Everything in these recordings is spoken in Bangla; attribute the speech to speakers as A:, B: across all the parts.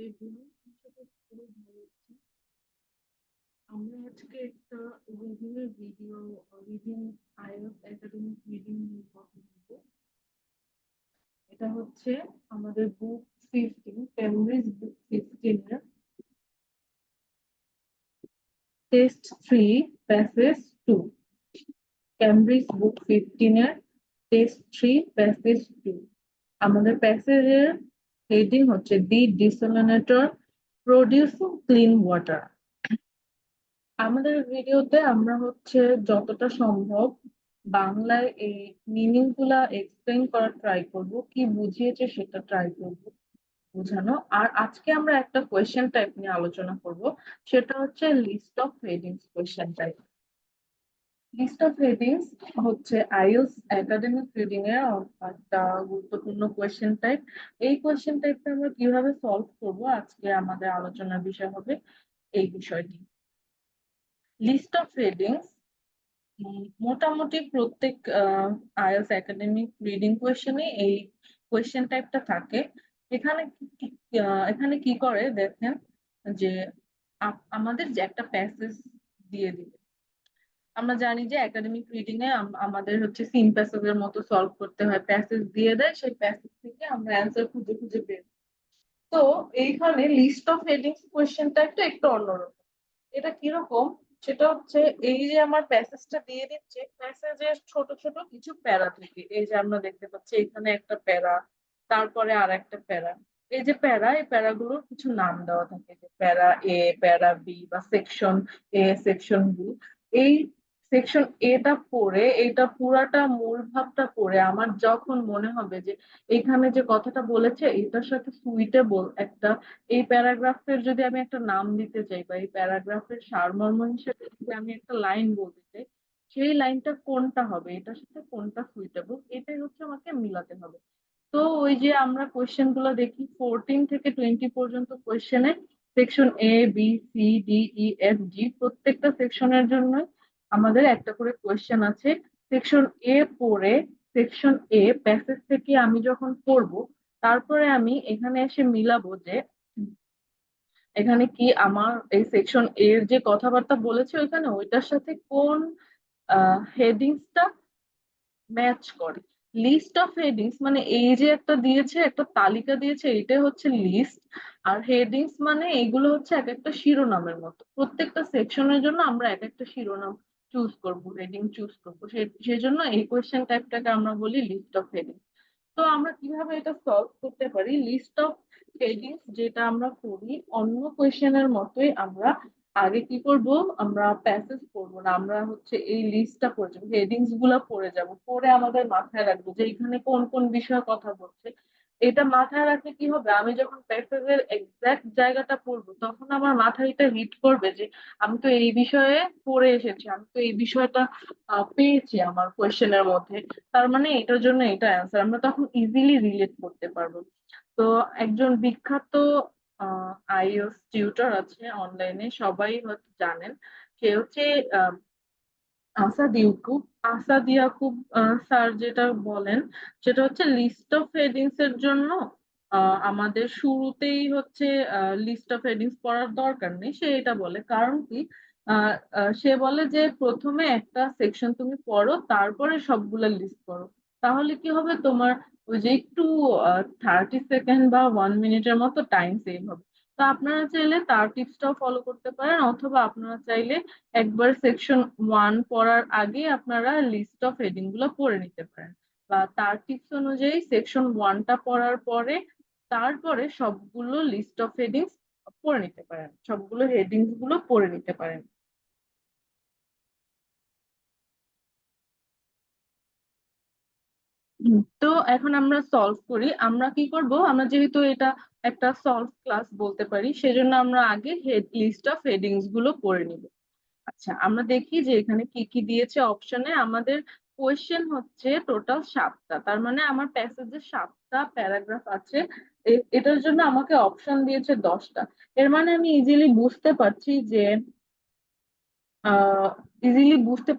A: এগুলো সাথে খুবই ভালো হচ্ছে। আমরা আজকে একটা রিভিউয়ের video reading IELTS academic reading নিয়ে কথা বলবো। এটা হচ্ছে আমাদের বুক 15 কেমব্রিজ বুক 15 এর টেস্ট 3 প্যাসেজ 2। কেমব্রিজ বুক 15 এর টেস্ট 3 প্যাসেজ 2। আমাদের প্যাসেজের হেডিং হচ্ছে দি ডিসোনেটর প্রডিউসিং ক্লিন ওয়াটার। আমাদের ভিডিওতে আমরা হচ্ছে যতটা সম্ভব বাংলায় এই মিনিং গুলা এক্সপ্লেন করার ট্রাই করব, কি বুঝিয়েছে সেটা ট্রাই করব বোঝানো। আর আজকে আমরা একটা কোয়েশ্চেন টাইপ নিয়ে আলোচনা করব, সেটা হচ্ছে list of headings question type. List of headings হচ্ছে আইএলটিএস একাডেমিক রিডিং এর একটা গুরুত্বপূর্ণ কোয়েশ্চেন টাইপ। এই কোয়েশ্চেন টাইপটা আমরা কিভাবে সলভ করব আজকে আমাদের আলোচনার বিষয় হবে এই বিষয়টি। লিস্ট অফ হেডিংস মোটামুটি প্রত্যেক আইএলটিএস একাডেমিক রিডিং কোয়েশ্চেনে এই কোয়েশ্চেন টাইপটা থাকে। এখানে এখানে কি করে দেখেন যে আমাদের যে একটা প্যাসেজ দিয়ে দিবে। আমরা জানি যে একাডেমিক রিডিং এ আমাদের হচ্ছে সিন প্যাসেজের মতো সলভ করতে হয়, প্যাসেজ দিয়ে দেয়, সেই প্যাসেজ থেকে আমরা অ্যান্সার খুঁজে খুঁজে বের। তো এইখানে লিস্ট অফ হেডিংস কোয়েশ্চেনটা একটু অন্যরকম। এটা কিরকম, সেটা হচ্ছে এই যে আমার প্যাসেজটা দিয়ে দিচ্ছে, প্যাসেজের ছোট ছোট কিছু প্যারা থেকে, এই যে আমরা দেখতে পাচ্ছি এখানে একটা প্যারা, তারপরে আর একটা প্যারা। এই যে প্যারা, এই প্যারাগুলোর কিছু নাম দেওয়া থাকে, যে প্যারা এ, প্যারা বি, বা সেকশন এ, সেকশন বি। এই সেকশন এটা পড়ে, এটা পুরাটা মূল ভাবটা পড়ে আমার যখন মনে হবে যে এখানে যে কথাটা বলেছে এটার সাথে সুইটেবল একটা, এই প্যারাগ্রাফের যদি আমি একটা নাম দিতে চাই বা এই প্যারাগ্রাফের সারমর্ম হিসেবে যদি আমি একটা লাইন বলতে চাই, সেই লাইনটা কোনটা হবে, এটার সাথে কোনটা সুইটেবল, এটাই হচ্ছে আমাকে মিলাতে হবে। তো ওই যে আমরা কোয়েশ্চেন গুলো দেখি 14 থেকে 20 পর্যন্ত কোয়েশ্চেনে সেকশন এ, বি, সি, ডি, ই, এফ, জি প্রত্যেকটা সেকশনের জন্য আমাদের একটা করে কোয়েশ্চেন আছে। সেকশন এ পড়ে, সেকশন এ প্যাসেজ থেকে আমি যখন পড়বো, তারপরে আমি এখানে এসে মিলাবো যে এখানে কি আমার এই সেকশন এর যে কথাবার্তা বলেছে ওইখানে ওইটার সাথে কোন হেডিংসটা ম্যাচ করে। লিস্ট অফ হেডিংস মানে এই যে একটা দিয়েছে, একটা তালিকা দিয়েছে, এটাই হচ্ছে লিস্ট। আর হেডিংস মানে এগুলো হচ্ছে এক একটা শিরোনামের মতো, প্রত্যেকটা সেকশনের জন্য আমরা এক একটা শিরোনাম চুজ করব, হেডিং চুজ করবো। সেই জন্য এই কোয়েশ্চেন টাইপটাকে আমরা বলি লিস্ট অফ হেডিং। তো আমরা কিভাবে এটা সলভ করতে পারি, লিস্ট অফ হেডিংস যেটা আমরা করি অন্য কোয়েশ্চেনের মতোই, আমরা আগে কি করব, আমরা প্যাসেজ পড়বো না, আমরা হচ্ছে এই লিস্টটা পড়ে যাবো, হেডিংস গুলা পড়ে যাব, পড়ে আমাদের মাথায় রাখবো যে এখানে কোন কোন বিষয়ে কথা বলছে। এটা মাথায় রাখলে কি হবে, আমি যখন প্যাসেজের এক্সাক্ট জায়গাটা পড়বো তখন আমার মাথায় এটা হিট করবে যে আমি তো এই বিষয়ে পড়ে এসেছি, আমি তো এই বিষয়টা পেয়েছি আমার কোয়েশ্চেনের মধ্যে, তার মানে এটার জন্য এটা অ্যান্সার, আমরা তখন ইজিলি রিলেট করতে পারবো। তো একজন বিখ্যাত আইএলটিএস টিউটর আছে অনলাইনে, সবাই হয়তো জানেন, সে হচ্ছে আহ, আসাদ ইয়াকুব। আসাদ ইয়াকুব স্যার যেটা বলেন সেটা হচ্ছে লিস্ট অফ হেডিংস এর জন্য আমাদের শুরুতেই হচ্ছে লিস্ট অফ হেডিংস পড়ার দরকার নেই। সে এটা বলে কারণ কি, সে বলে যে প্রথমে একটা সেকশন তুমি পড়ো, তারপরে সবগুলা লিস্ট করো, তাহলে কি হবে তোমার ওই যে একটু 30 সেকেন্ড বা 1 মিনিটের মতো টাইম সেভ হবে। তো আপনারা চাইলে তার টিপসটাও ফলো করতে পারেন, অথবা আপনারা চাইলে একবার সেকশন 1 পড়ার আগে আপনারা লিস্ট অফ হেডিং গুলো পড়ে নিতে পারেন, বা তার টিপস অনুযায়ী সেকশন 1টা পড়ার পরে তারপরে সবগুলো লিস্ট অফ হেডিংস পড়ে নিতে পারেন, সবগুলো হেডিংস গুলো পড়ে নিতে পারেন। তো এখন আমরা সলভ করি, আমরা কি করব, আমরা যেহেতু এটা একটা সলভ ক্লাস বলতে পারি, সেজন্য আমরা আগে লিস্ট অফ হেডিংস গুলো পড়ে নিব। আচ্ছা, আমরা দেখি যে এখানে কি কি দিয়েছে অপশনে। আমাদের কোয়েশ্চেন হচ্ছে টোটাল 7টা, তার মানে আমার প্যাসেজে 7টা প্যারাগ্রাফ আছে। এটার জন্য আমাকে অপশন দিয়েছে 10টা। এর মানে আমি ইজিলি বুঝতে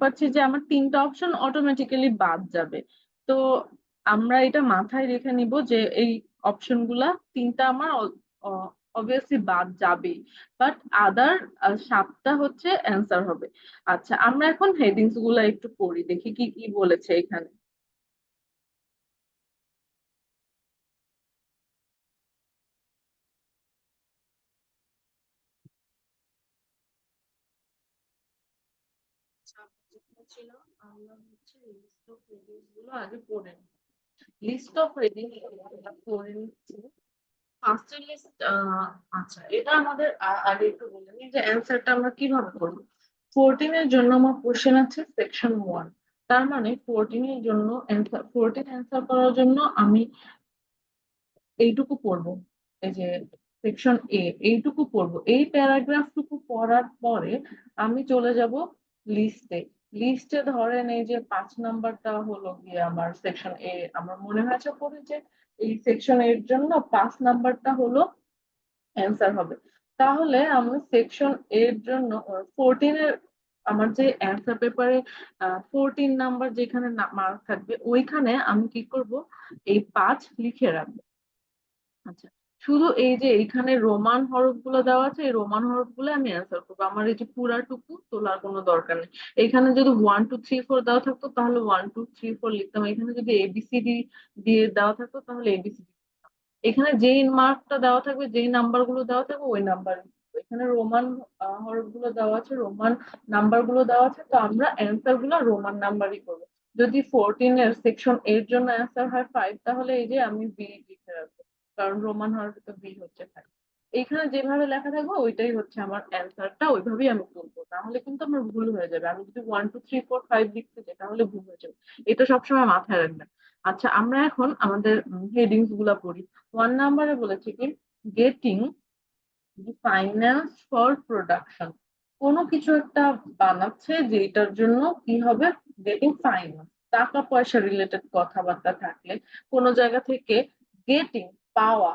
A: পারছি যে আমার 3টা অপশন অটোমেটিক্যালি বাদ যাবে। তো আমরা এটা মাথায় রেখে নিব যে এই অপশন গুলা 3টা আমার অবভিয়াসলি বাদ যাবে, বাট আদার 7টা হচ্ছে অ্যান্সার হবে। আচ্ছা, আমরা এখন হেডিংস গুলা একটু পড়ি, দেখি কি কি বলেছে এখানে। আচ্ছা, যেখানে ছিল, আমরা হচ্ছে লিস্ট অফ হেডিংস গুলো আগে পড়ে নিই। লিস্ট অফ হেডিং পড়ে নিচ্ছি। ফার্স্টের লিস্ট, আচ্ছা এটা আমাদের আগে একটু বলে নিই যে অ্যান্সারটা আমরা কিভাবে করবো। 14 এর জন্য আমার কোশ্চেন আছে সেকশন 1, তার মানে 14 এর জন্য অ্যান্সার, 14 অ্যান্সার করার জন্য আমি এইটুকু পড়বো, এই যে সেকশন এ, এইটুকু পড়বো। এই প্যারাগ্রাফটুকু পড়ার পরে আমি চলে যাব লিস্টে। লিস্টে ধরেন এই যে 5 নাম্বারটা হলো গিয়ে আমার সেকশন এ, আমার মনে হয়েছে পড়ে যে এই সেকশন এর জন্য 5 নাম্বারটা হলো অ্যান্সার হবে। তাহলে আমি সেকশন এর জন্য 14 এর আমার যে অ্যান্সার পেপারে 14 নাম্বার যেখানে মার্ক থাকবে ওইখানে আমি কি করব, এই 5 লিখে রাখবো। আচ্ছা, শুধু এই যে এইখানে রোমান হরফ গুলো দেওয়া আছে, এই রোমান হরফ গুলো আমি অ্যান্সার করবো, আমার এই যে পুরাটুকু তোলার কোনো দরকার নেই। এখানে যদি 1 2 3 4 দেওয়া থাকতো তাহলে 1 2 3 4 লিখতাম, এখানে যদি এবিসিডি দিয়ে দেওয়া থাকতো তাহলে এবিসিডি। এখানে যেই মার্কটা দেওয়া থাকবে, যেই নাম্বার গুলো দেওয়া থাকবে ওই নাম্বার। এখানে রোমান হরফ গুলো দেওয়া আছে, রোমান নাম্বার গুলো দেওয়া আছে, তো আমরা অ্যান্সার গুলো রোমান নাম্বারই করবো। যদি 14 এর সেকশন এর জন্য অ্যান্সার হয় 5, তাহলে এই যে আমি বি লিখে রাখবো, কারণ রোমান হরফে তো বি হচ্ছে 5। এখানে যেভাবে লেখা থাকবে ওইটাই হচ্ছে আমার অ্যান্সারটা, ওইভাবেই আমি তুলবো, তাহলে কিন্তু আমার ভুল হয়ে যাবে। আমি যদি 1 2 3 4 5 লিখতে চাই তাহলে ভুল হয়ে যাবে, এটা সবসময় মাথায় রাখবেন। আচ্ছা, আমরা এখন আমাদের হেডিংস গুলা পড়ি। 1 নাম্বারে বলেছে কি, গেটিং ফাইন্যান্স ফর প্রোডাকশন। কোনো কিছু একটা বানাচ্ছে যেটার জন্য কি হবে, গেটিং ফাইন্যান্স, টাকা পয়সা রিলেটেড কথাবার্তা থাকলে কোনো জায়গা থেকে গেটিং পাওয়া,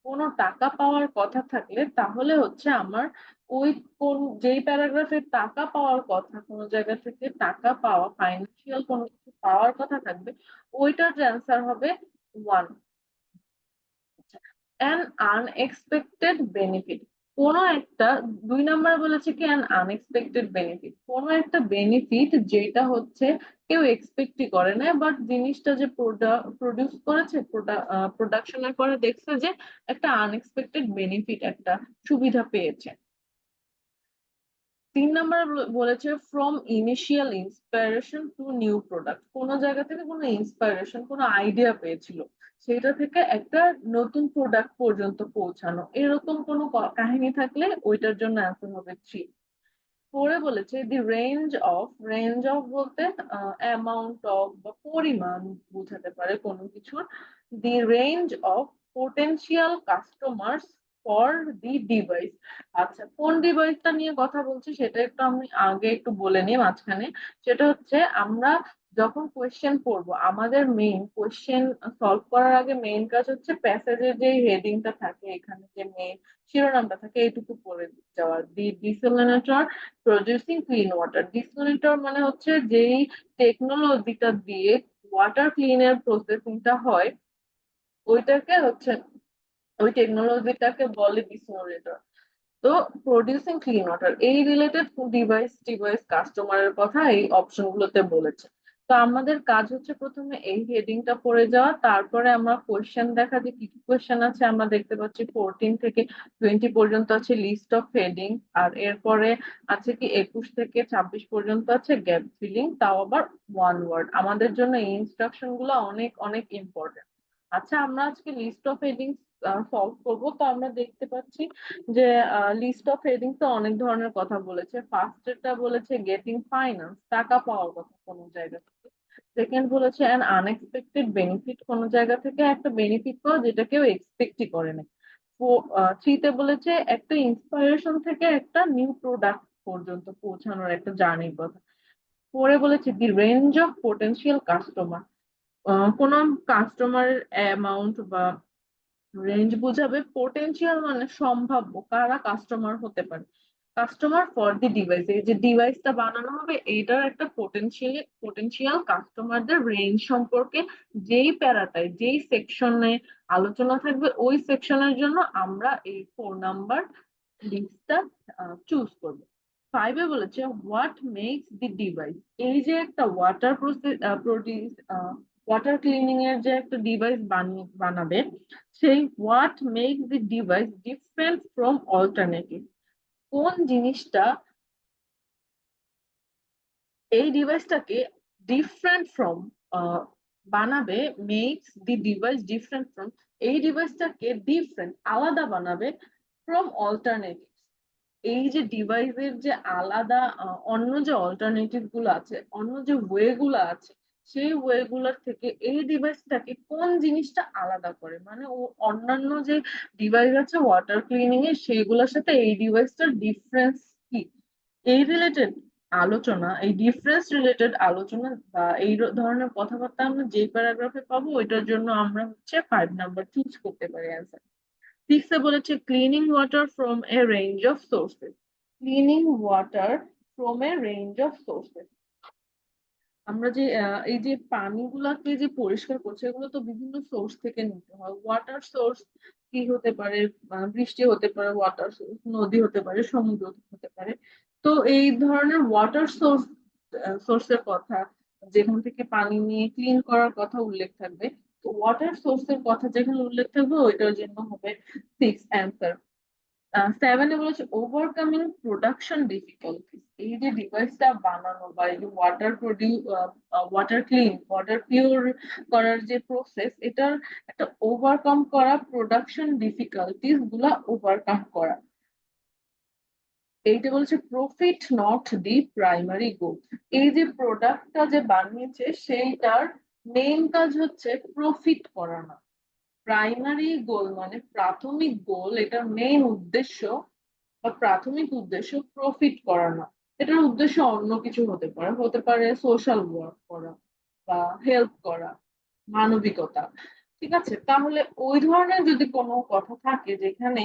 A: কোনো টাকা পাওয়ার কথা থাকলে তাহলে হচ্ছে আমার ওই কোন যেই প্যারাগ্রাফে টাকা পাওয়ার কথা, কোনো জায়গা থেকে টাকা পাওয়া, ফাইন্যান্সিয়াল কোনো কিছু পাওয়ার কথা থাকবে, ওইটার যে অ্যান্সার হবে 1। অ্যান আনএক্সপেক্টেড বেনিফিট, কোনো একটা, 2 নাম্বার বলেছে কি অ্যান আনএক্সপেক্টেড বেনিফিট, কোনো একটা বেনিফিট যেটা হচ্ছে কেউ এক্সপেক্টই করে না, বাট জিনিসটা যে প্রডিউস করেছে, প্রোডাকশনের পরে দেখছে যে একটা আনএক্সপেক্টেড বেনিফিট, একটা সুবিধা পেয়েছে। 3 নাম্বার বলেছে from initial inspiration two new product, কোনো জায়গা থেকে কোনো ইন্সপিরেশন, কোনো আইডিয়া পেয়েছিল, সেটা থেকে একটা নতুন প্রোডাক্ট পর্যন্ত পৌঁছানো, এরকম কোনো কাহিনী থাকলে ওইটার জন্য অ্যান্সার হবে 3। পরে বলেছে the range of, range of বলতে অ্যামাউন্ট অফ বা পরিমাণ বোঝাতে পারে কোনো কিছুর। The range of potential customers for the device. আচ্ছা, কোন ডিভাইসটা নিয়ে কথা বলছি সেটা একটু আমি আগে একটু বলে নিই মাঝখানে। সেটা হচ্ছে আমরা যখন কোয়েশ্চেন পড়বো, আমাদের মেইন কোয়েশ্চেন সলভ করার আগে মেইন কাজ হচ্ছে প্যাসেজের যে হেডিংটা থাকে, এখানে যে মেইন শিরোনামটা থাকে এইটুকু পড়ে যাওয়া। দি ডিসেলিনেটর প্রডিউসিং ক্লিন ওয়াটার, ডিসেলিনেটর মানে হচ্ছে যেই টেকনোলজিটা দিয়ে ওয়াটার ক্লিনের প্রসেসিংটা হয়, ওইটাকে হচ্ছে, ওই টেকনোলজিটাকে বলে ডিসেলিনেটর। তো প্রডিউসিং ক্লিন ওয়াটার, এই রিলেটেড ডিভাইস ডিভাইস কাস্টমারের কথা এই অপশন গুলোতে বলেছে। তো আমাদের কাজ হচ্ছে প্রথমে এই হেডিংটা পড়ে যাওয়া, তারপরে আমরা কোয়েশ্চেন দেখা যে কি কি কোয়েশ্চেন আছে। আমরা দেখতে পাচ্ছি 14 থেকে 20 পর্যন্ত আছে লিস্ট অফ হেডিং, আর এরপরে আছে কি 21 থেকে 26 পর্যন্ত আছে গ্যাপ ফিলিং, তাও আবার 1 ওয়ার্ড। আমাদের জন্য এই ইনস্ট্রাকশন গুলো অনেক অনেক ইম্পর্টেন্ট। আচ্ছা, আমরা আজকে লিস্ট অফ হেডিং সলভ করবো। তো আমরা দেখতে পাচ্ছি যে লিস্ট অফ হেডিং তো অনেক ধরনের কথা বলেছে। ফার্স্টটা বলেছে গেটিং ফাইন্যান্স, টাকা পাওয়ার কথা কোনো জায়গা থেকে। সেকেন্ড বলেছে অ্যান আনএক্সপেক্টেড বেনিফিট, কোনো জায়গা থেকে একটা বেনিফিট পাওয়া যেটা কেউ এক্সপেক্টই করে না। থ্রিতে বলেছে একটা ইন্সপায়ারেশন থেকে একটা নিউ প্রোডাক্ট পর্যন্ত পৌঁছানোর একটা জার্নির কথা। পরে বলেছে the range of potential customer, কোন কাস্টমারের অ্যামাউন্ট বা রেঞ্জ বোঝাবে, পোটেনশিয়াল মানে সম্ভাব্য কারা কাস্টমার হতে পারে। কাস্টমার ফর দি ডিভাইস, এই যে ডিভাইসটা বানানো হবে এইটার একটা পোটেনশিয়াল কাস্টমারদের রেঞ্জ সম্পর্কে যেই প্যারাটায় যেই সেকশনে আলোচনা থাকবে ওই সেকশনের জন্য আমরা এই 4 নাম্বার লিস্টটা চুজ করবো। 5-এ বলেছে হোয়াট মেক্স দি ডিভাইস, এই যে একটা ওয়াটার প্রডিউস ওয়াটার ক্লিনিং এর যে একটা ডিভাইস বানাবে, সেই what makes the device different from alternative, কোন জিনিসটা এই ডিভাইসটাকে ডিফারেন্ট ফ্রম বানাবে, makes the device different from, এই ডিভাইসটাকে ডিফারেন্ট আলাদা বানাবে ফ্রম অল্টারনেটিভ, এই যে ডিভাইসের যে আলাদা অন্য যে অল্টারনেটিভ গুলো আছে, অন্য যে ওয়ে গুলো আছে, সেই ওয়ে গুলোর থেকে এই ডিভাইসটাকে কোন জিনিসটা আলাদা করে, মানে ও অন্যান্য যে ডিভাইস আছে ওয়াটার ক্লিনিং এর সেইগুলোর সাথে এই ডিভাইসটার ডিফারেন্স কি, এই রিলেটেড আলোচনা, এই ডিফারেন্স রিলেটেড আলোচনা বা এই ধরনের কথাবার্তা আমরা যে প্যারাগ্রাফে পাবো ওইটার জন্য আমরা হচ্ছে 5 নাম্বার চুজ করতে পারি অ্যান্সার। 6-এ বলেছে cleaning water from a range of sources, cleaning water from a range of sources, আমরা যে এই যে পানিগুলাকে যে পরিষ্কার করছে এগুলো তো বিভিন্ন সোর্স থেকে নিতে হয়। ওয়াটার সোর্স কি হতে পারে, বৃষ্টি হতে পারে, ওয়াটার সোর্স নদী হতে পারে, সমুদ্র হতে পারে। তো এই ধরনের ওয়াটার সোর্সের কথা, যেখান থেকে পানি নিয়ে ক্লিন করার কথা উল্লেখ থাকবে, তো ওয়াটার সোর্সের কথা যেখানে উল্লেখ থাকবে ওইটার জন্য হবে 6 অ্যান্সার। 7-এ বলেছে ওভারকামিং প্রোডাকশন ডিফিকাল্টিস, এই যে ডিভাইসটা বানানো বা এই যে ওয়াটার পিওর করার যে প্রসেস, এটার একটা ওভারকাম করা, প্রোডাকশন ডিফিকাল্টিস গুলা ওভারকাম করা। এইটা বলছে প্রফিট নট দি প্রাইমারি গোল, এই যে প্রোডাক্টটা যে বানিয়েছে সেইটার মেইন কাজ হচ্ছে প্রফিট করা না, প্রাইমারি গোল মানে প্রাথমিক গোল, এটার মেইন উদ্দেশ্য বা প্রাথমিক উদ্দেশ্য প্রফিট করা না, এটার উদ্দেশ্য অন্য কিছু হতে পারে, সোশ্যাল ওয়ার্ক করা বা হেল্প করা, মানবিকতা। ঠিক আছে, তাহলে ওই ধরনের যদি কোনো কথা থাকে যেখানে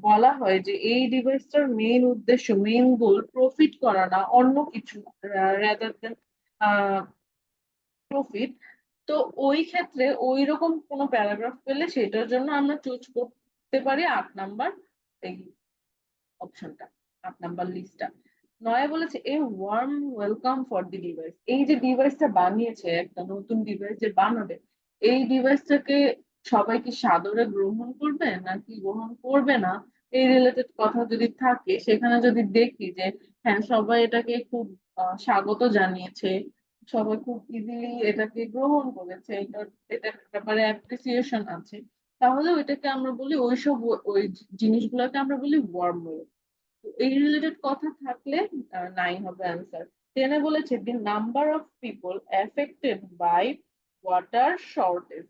A: বলা হয় যে এই ডিভাইসটার মেইন উদ্দেশ্য, মেইন গোল প্রফিট করা না অন্য কিছু, রাদার দেন প্রফিট, তো ওই ক্ষেত্রে ওই রকম কোনো প্যারাগ্রাফ পেলে সেটার জন্য আমরা চুজ করতে পারি 8 নাম্বার এই অপশনটা, 8 নাম্বার লিস্টটা। 9-এ বলেছে a warm welcome for the device, এই যে ডিভাইসটা বানিয়েছে, একটা নতুন ডিভাইস যে বানাবে, এই ডিভাইসটাকে সবাই কি সাদরে গ্রহণ করবে নাকি গ্রহণ করবে না, এই রিলেটেড কথা যদি থাকে, সেখানে যদি দেখি যে হ্যাঁ সবাই এটাকে খুব স্বাগত জানিয়েছে, সবাই খুব ইজিলি এটাকে গ্রহণ করেছে, এটার ব্যাপারে অ্যাপ্রিসিয়েশন আছে, তাহলে ওইটাকে আমরা বলি ওইসব ওই জিনিসগুলোকে আমরা বলি ওয়ার্ম ওয়েলকাম। এই রিলেটেড কথা থাকলে 9 হবে অ্যান্সার। 10-এ বলেছে the number of people affected by water shortage,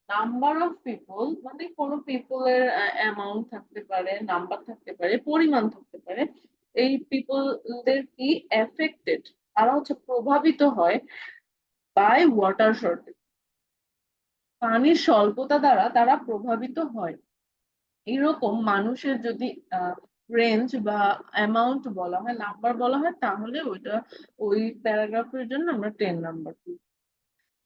A: number of people মানে কোনো পিপলের অ্যামাউন্ট থাকতে পারে, নাম্বার থাকতে পারে, পরিমাণ থাকতে পারে, এই পিপলদের কি এফেক্টেড, তারা হচ্ছে প্রভাবিত হয় বাই ওয়াটার শর্টেজ, পানির স্বল্পতা দ্বারা তারা প্রভাবিত হয়, এরকম মানুষের যদি রেঞ্জ বা অ্যামাউন্ট বলা হয়, নাম্বার বলা হয়, তাহলে ওইটা ওই প্যারাগ্রাফের জন্য আমরা 10 নাম্বার দিই।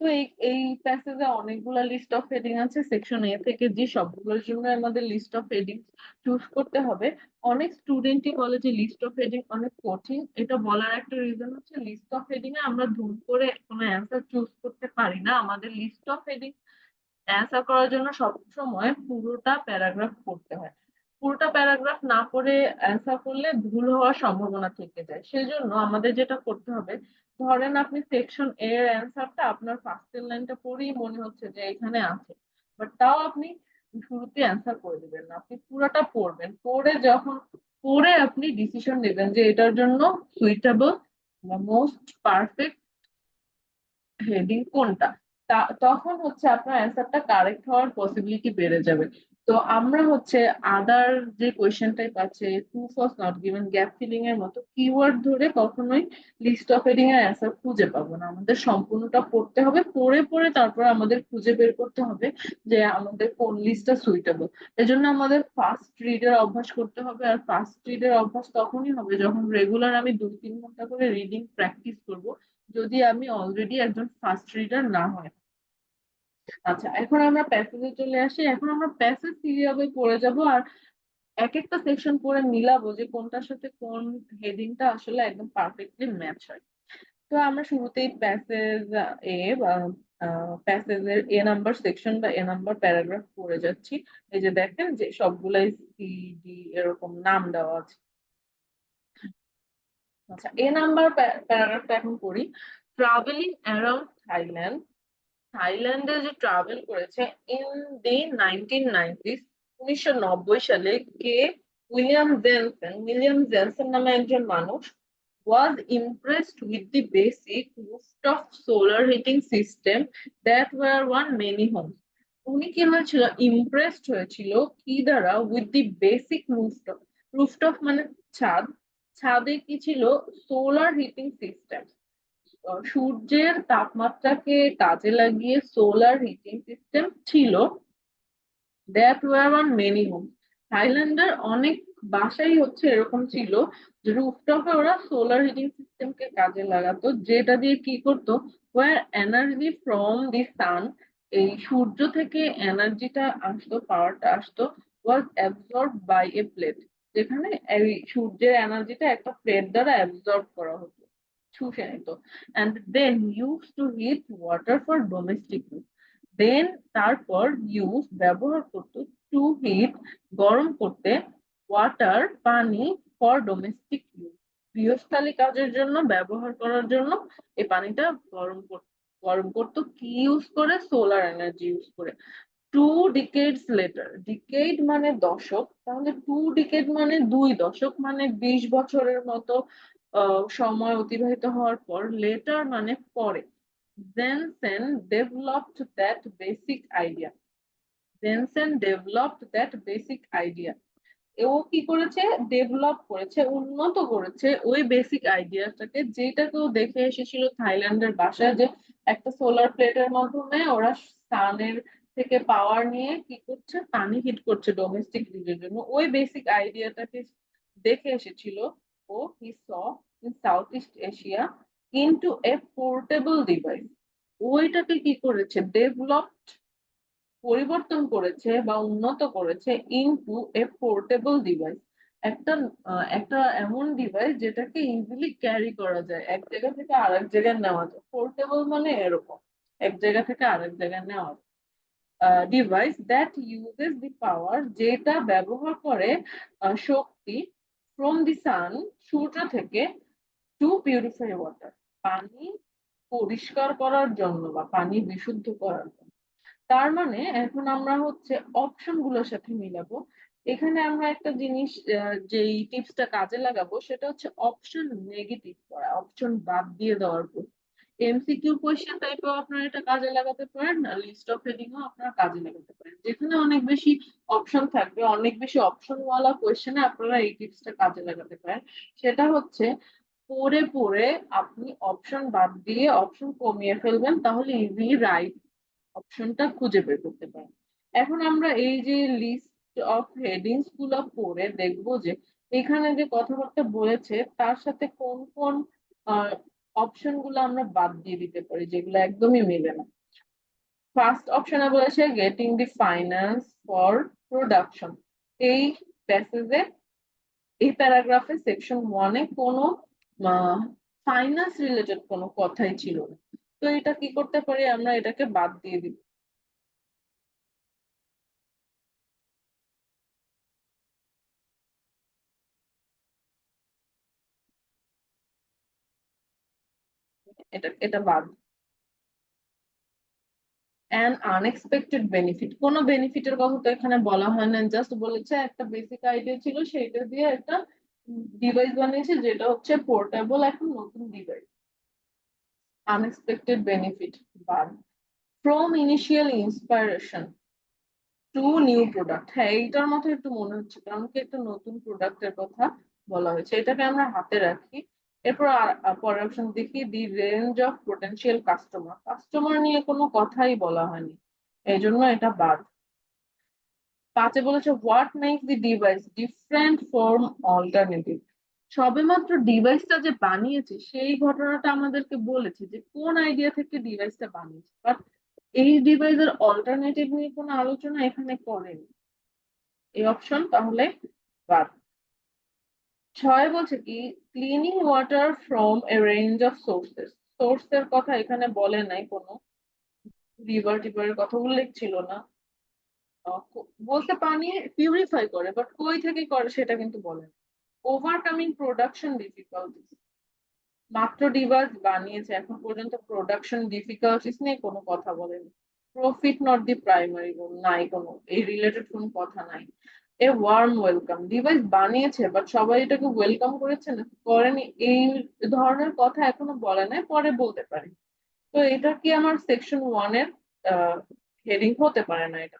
A: তো এই প্যাসেজে অনেকগুলো লিস্ট অফ হেডিং আছে, সেকশন এ থেকে জি সবগুলোর জন্য আমাদের লিস্ট অফ হেডিং চুজ করতে হবে। অনেক স্টুডেন্টই বলে যে লিস্ট অফ হেডিং অনেক কঠিন, এটা বলার একটা রিজন হচ্ছে লিস্ট অফ হেডিং এ আমরা ধুম করে কোনো অ্যান্সার চুজ করতে পারি না, আমাদের লিস্ট অফ হেডিং অ্যান্সার করার জন্য সবসময় পুরোটা প্যারাগ্রাফ পড়তে হয়, পুরোটা প্যারাগ্রাফ না পড়ে অ্যান্সার করলে ভুল হওয়ার সম্ভাবনা থেকে যায়, সেজন্য আমাদের যেটা করতে হবে, ধরেন আপনি সেকশন এ এর অ্যান্সারটা আপনার ফার্স্টের লাইনটা পড়েই মনে হচ্ছে যে এখানে আছে, বাট তাও আপনি শুরুতে অ্যান্সার করে দিবেন না, আপনি পুরোটা পড়বেন, পড়ে আপনি ডিসিশন নেবেন যে এটার জন্য সুইটেবল বা মোস্ট পারফেক্ট হেডিং কোনটা, তখন হচ্ছে আপনার অ্যান্সারটা কারেক্ট হওয়ার পসিবিলিটি বেড়ে যাবে। তো আমরা হচ্ছে আদার যে কোয়েশ্চেন টাইপ আছে, true false not given, gap filling এর মতো কিওয়ার্ড ধরে কখনোই লিস্ট অফ হেডিং এর অ্যান্সার খুঁজে পাবো না। আমাদের সম্পূর্ণটা পড়তে হবে, পড়ে পড়ে তারপর আমাদের খুঁজে বের করতে হবে যে আমাদের কোন লিস্টটা সুইটেবল। এজন্য আমাদের ফার্স্ট রিডের অভ্যাস করতে হবে। আর ফার্স্ট রিডের অভ্যাস তখনই হবে যখন রেগুলার আমি 2-3 ঘন্টা করে রিডিং প্র্যাকটিস করব, যদি আমি অলরেডি একজন ফার্স্ট রিডার না হয়। আচ্ছা, এখন আমরা প্যাসেজে চলে আসি। এখন আমরা প্যাসেজ সিরিয়ালে পড়ে যাব আর এক একটা সেকশন পড়ে মিলাবো যে কোনটার সাথে কোন হেডিংটা আসলে একদম পারফেক্টলি ম্যাচ হয়। তো আমরা শুরুতেই প্যাসেজ এ বা প্যাসেজের এ নাম্বার সেকশন বা এ নাম্বার প্যারাগ্রাফ পড়ে যাচ্ছি। এই যে দেখেন যে সবগুলাই সি ডি এরকম নাম দেওয়া আছে। আচ্ছা, এ নাম্বার প্যারাগ্রাফটা এখন পড়ি। ট্রাভেলিং অ্যারাউন্ড থাইল্যান্ড, থাইল্যান্ডে যে ট্রাভেল করেছে ইন দি 1990s, 1990 সালে কে উইলিয়াম জেনসন নামে একজন মানুষ was impressed with the basic rooftop solar heating system that were on many homes. উনি কি হয়েছিল, ইমপ্রেসড হয়েছিল কি দ্বারা, with the basic rooftop. Rooftop মানে ছাদ, ছাদে কি ছিল, সোলার হিটিং সিস্টেম, সূর্যের তাপমাত্রাকে কাজে লাগিয়ে সোলার হিটিং সিস্টেম ছিল, that were on many home. থাইল্যান্ডের অনেক বাসাই হচ্ছে এরকম ছিল যে রুফটপে ওরা সোলার হিটিং সিস্টেমকে কাজে লাগাতো, যেটা দিয়ে কি করতো, ওয়ার এনার্জি ফ্রম দি সান, এই সূর্য থেকে এনার্জিটা আসতো, পাওয়ারটা আসতো, ওয়াজ অ্যাবজর্ব বাই এ প্লেট, যেখানে এই সূর্যের এনার্জিটা একটা প্লেট দ্বারা অ্যাবজর্ব করা হতো, শুষে নিত, and then use to heat water for domestic use. Then তারপর ইউজ ব্যবহার করতো, টু হিট গরম করতে, ওয়াটার পানি, ফর ডোমেস্টিক ইউজ গৃহস্থালী কাজের জন্য ব্যবহার করার জন্য এই পানিটা গরম করতো কি ইউজ করে, সোলার এনার্জি ইউজ করে। 2 decades later, ডিকেড মানে দশক, তাহলে 2 decade মানে 2 দশক, মানে 20 বছরের মতো সময় অতিবাহিত হওয়ার পর, লেটার মানে পরে, Jensen developed that basic idea, Jensen developed that basic idea, ও কি করেছে, ডেভেলপ করেছে, উন্নত করেছে ওই বেসিক আইডিয়াটাকে, যেটাকে ও দেখে এসেছিল থাইল্যান্ডের বাসায়, যে একটা সোলার প্লেটের মাধ্যমে ওরা সানের থেকে পাওয়ার নিয়ে কি করছে, পানি হিট করছে ডোমেস্টিক ইউজের জন্য। ওই বেসিক আইডিয়াটাকে দেখে এসেছিল ও, he saw in South East Asia into a portable device. ওইটাকে কি করেছে, ডেভেলপ, পরিবর্তন করেছে বা উন্নত করেছে ইনটু এ পোর্টেবল ডিভাইস, একটা একটা এমন ডিভাইস যেটাকে ইজিলি ক্যারি করা যায়, এক জায়গা থেকে আরেক জায়গায় নেওয়া যায়। পোর্টেবল মানে এরকম এক জায়গা থেকে আরেক জায়গায় নেওয়া যায়। ডিভাইস দ্যাট ইউজেস দি পাওয়ার, যেটা ব্যবহার করে শক্তি, ফ্রম দি সান, সূর্য থেকে, টু পিউরিফাই ওয়াটার, পানি পরিষ্কার করার জন্য বা পানি বিশুদ্ধ করার জন্য। তার মানে এখন আমরা হচ্ছে অপশন গুলোর সাথে মিলাবো। এখানে আমরা একটা জিনিস, যেই টিপসটা কাজে লাগাবো সেটা হচ্ছে অপশন নেগেটিভ করা, অপশন বাদ দিয়ে দেওয়ার পর। এমসিকিউ কোয়েশ্চেন টাইপেও আপনারা এটা কাজে লাগাতে পারেন, না লিস্ট অফ হেডিং ও আপনারা কাজে লাগাতে পারেন, যেখানে অনেক বেশি অপশন থাকবে, অনেক বেশি অপশন ওয়ালা কোয়েশ্চেনে আপনারা এই টিপসটা কাজে লাগাতে পারেন। সেটা হচ্ছে পড়ে পড়ে আপনি অপশন বাদ দিয়ে অপশন কমিয়ে ফেলবেন, তাহলে ইজিলি রাইট অপশনটা খুঁজে বের করতে পারেন। এখন আমরা এই যে লিস্ট অফ হেডিংস গুলো পড়ে দেখবো যে এখানে যে কথাবার্তা বলেছে তার সাথে কোন কোন অপশন গুলো আমরা বাদ দিয়ে দিতে পারি, যেগুলো একদমই মেলে না। ফার্স্ট অপশনে বলেছে getting the finance for production. এই প্যাসেজে, এই প্যারাগ্রাফে সেকশন 1-এ কোনো ফাইন্যান্স রিলেটেড কোনো কথাই ছিল না। তো এটা কি করতে পারি, আমরা এটাকে বাদ দিয়ে দিব। এটা এটা বাদ। অ্যান আনএক্সপেক্টেড বেনিফিট, কোনো বেনিফিটের কথা তো এখানে বলা হয় না, জাস্ট বলেছে একটা বেসিক আইডিয়া ছিল সেটা দিয়ে একটা ডিভাইস বানিয়েছে যেটা হচ্ছে পোর্টেবল, এখন নতুন ডিভাইস। আনএক্সপেক্টেড বেনিফিট বাদ। From initial inspiration, two new product. হ্যাঁ, এইটার মতো একটু মনে হচ্ছে, কারণ কি একটা নতুন প্রোডাক্টের কথা বলা হয়েছে, এটাকে আমরা হাতে রাখি। এরপর পরের অপশন দেখি, the range of potential customer. Customer নিয়ে কোনো কথাই বলা হয়নি, এই জন্য এটা বাদ। পাঁচে বলেছে what makes the device different from alternative. সবেমাত্র ডিভাইসটা যে বানিয়েছে সেই ঘটনাটা আমাদেরকে বলেছে যে কোন আইডিয়া থেকে ডিভাইসটা বানিয়েছে, বাট এই ডিভাইসের অল্টারনেটিভ নিয়ে কোনো আলোচনা এখানে করেনি, এই অপশন তাহলে বাদ। ছয় বলছে কি, cleaning water from a range of sources. সোর্সের কথা এখানে বলে নাই, কোনো রিভার টিভারের কথা উল্লেখ ছিল না। বলতে পানি পিউরিফাই করে, বাট কই থেকে করে সেটা কিন্তু বলেন। ওভারকামিং প্রোডাকশন ডিফিকাল্টিস, মাত্র ডিভাইস বানিয়েছে, এখন পর্যন্ত প্রোডাকশন ডিফিকাল্টিস নিয়ে কোনো কথা বলেনি। প্রফিট নট দি প্রাইমারি গোল, নাই কোনো এই রিলেটেড কোনো কথা নাই। এ ওয়ার্ম ওয়েলকাম, ডিভাইস বানিয়েছে বাট সবাই এটাকে ওয়েলকাম করেছে না করেনি, এই ধরনের কথা এখনো বলে নাই, পরে বলতে পারি। তো এটা কি আমার সেকশন ওয়ান এর হেডিং হতে পারে না এটা।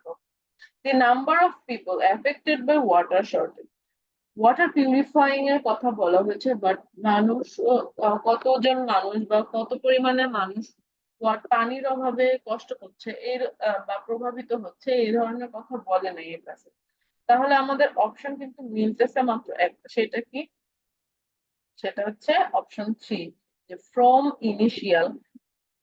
A: The number of people affected by water shortage, water purifying এর কথা বলা হয়েছে, বাট মানুষ কতজন মানুষ বা কত পরিমাণে মানুষ পানির অভাবে কষ্ট করছে এর বা প্রভাবিত হচ্ছে এই ধরনের কথা বলে নাই এর কাছে। তাহলে আমাদের অপশন কিন্তু মিলতেছে মাত্র একটা, সেটা কি? সেটা হচ্ছে অপশন থ্রি, যে ফ্রম ইনিশিয়াল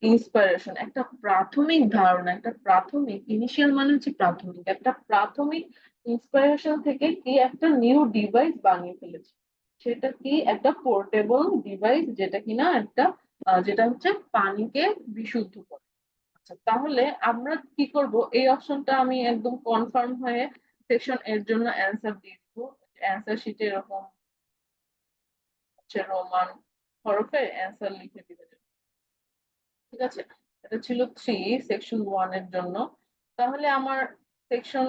A: ইন্সপাইরেশন, একটা প্রাথমিক ধারণা, একটা প্রাথমিক ইনিশিয়াল মানে হচ্ছে প্রাথমিক, একটা প্রাথমিক ইন্সপাইরেশন থেকে কি একটা নিউ ডিভাইস বানিয়ে ফেলেছে। সেটা কি? একটা পোর্টেবল ডিভাইস, যেটা কিনা একটা যেটা হচ্ছে পানিকে বিশুদ্ধ করে। আচ্ছা, তাহলে আমরা কি করব, এই অপশনটা আমি একদম কনফার্ম হয়ে সেকশন এর জন্য অ্যান্সার দিয়ে দিব। অ্যান্সার শিটে এরকম হচ্ছে রোমান হরফে অ্যান্সার লিখে দিবে, ঠিক আছে? এটা ছিল থ্রি, সেকশন ওয়ান এর জন্য। তাহলে আমার সেকশন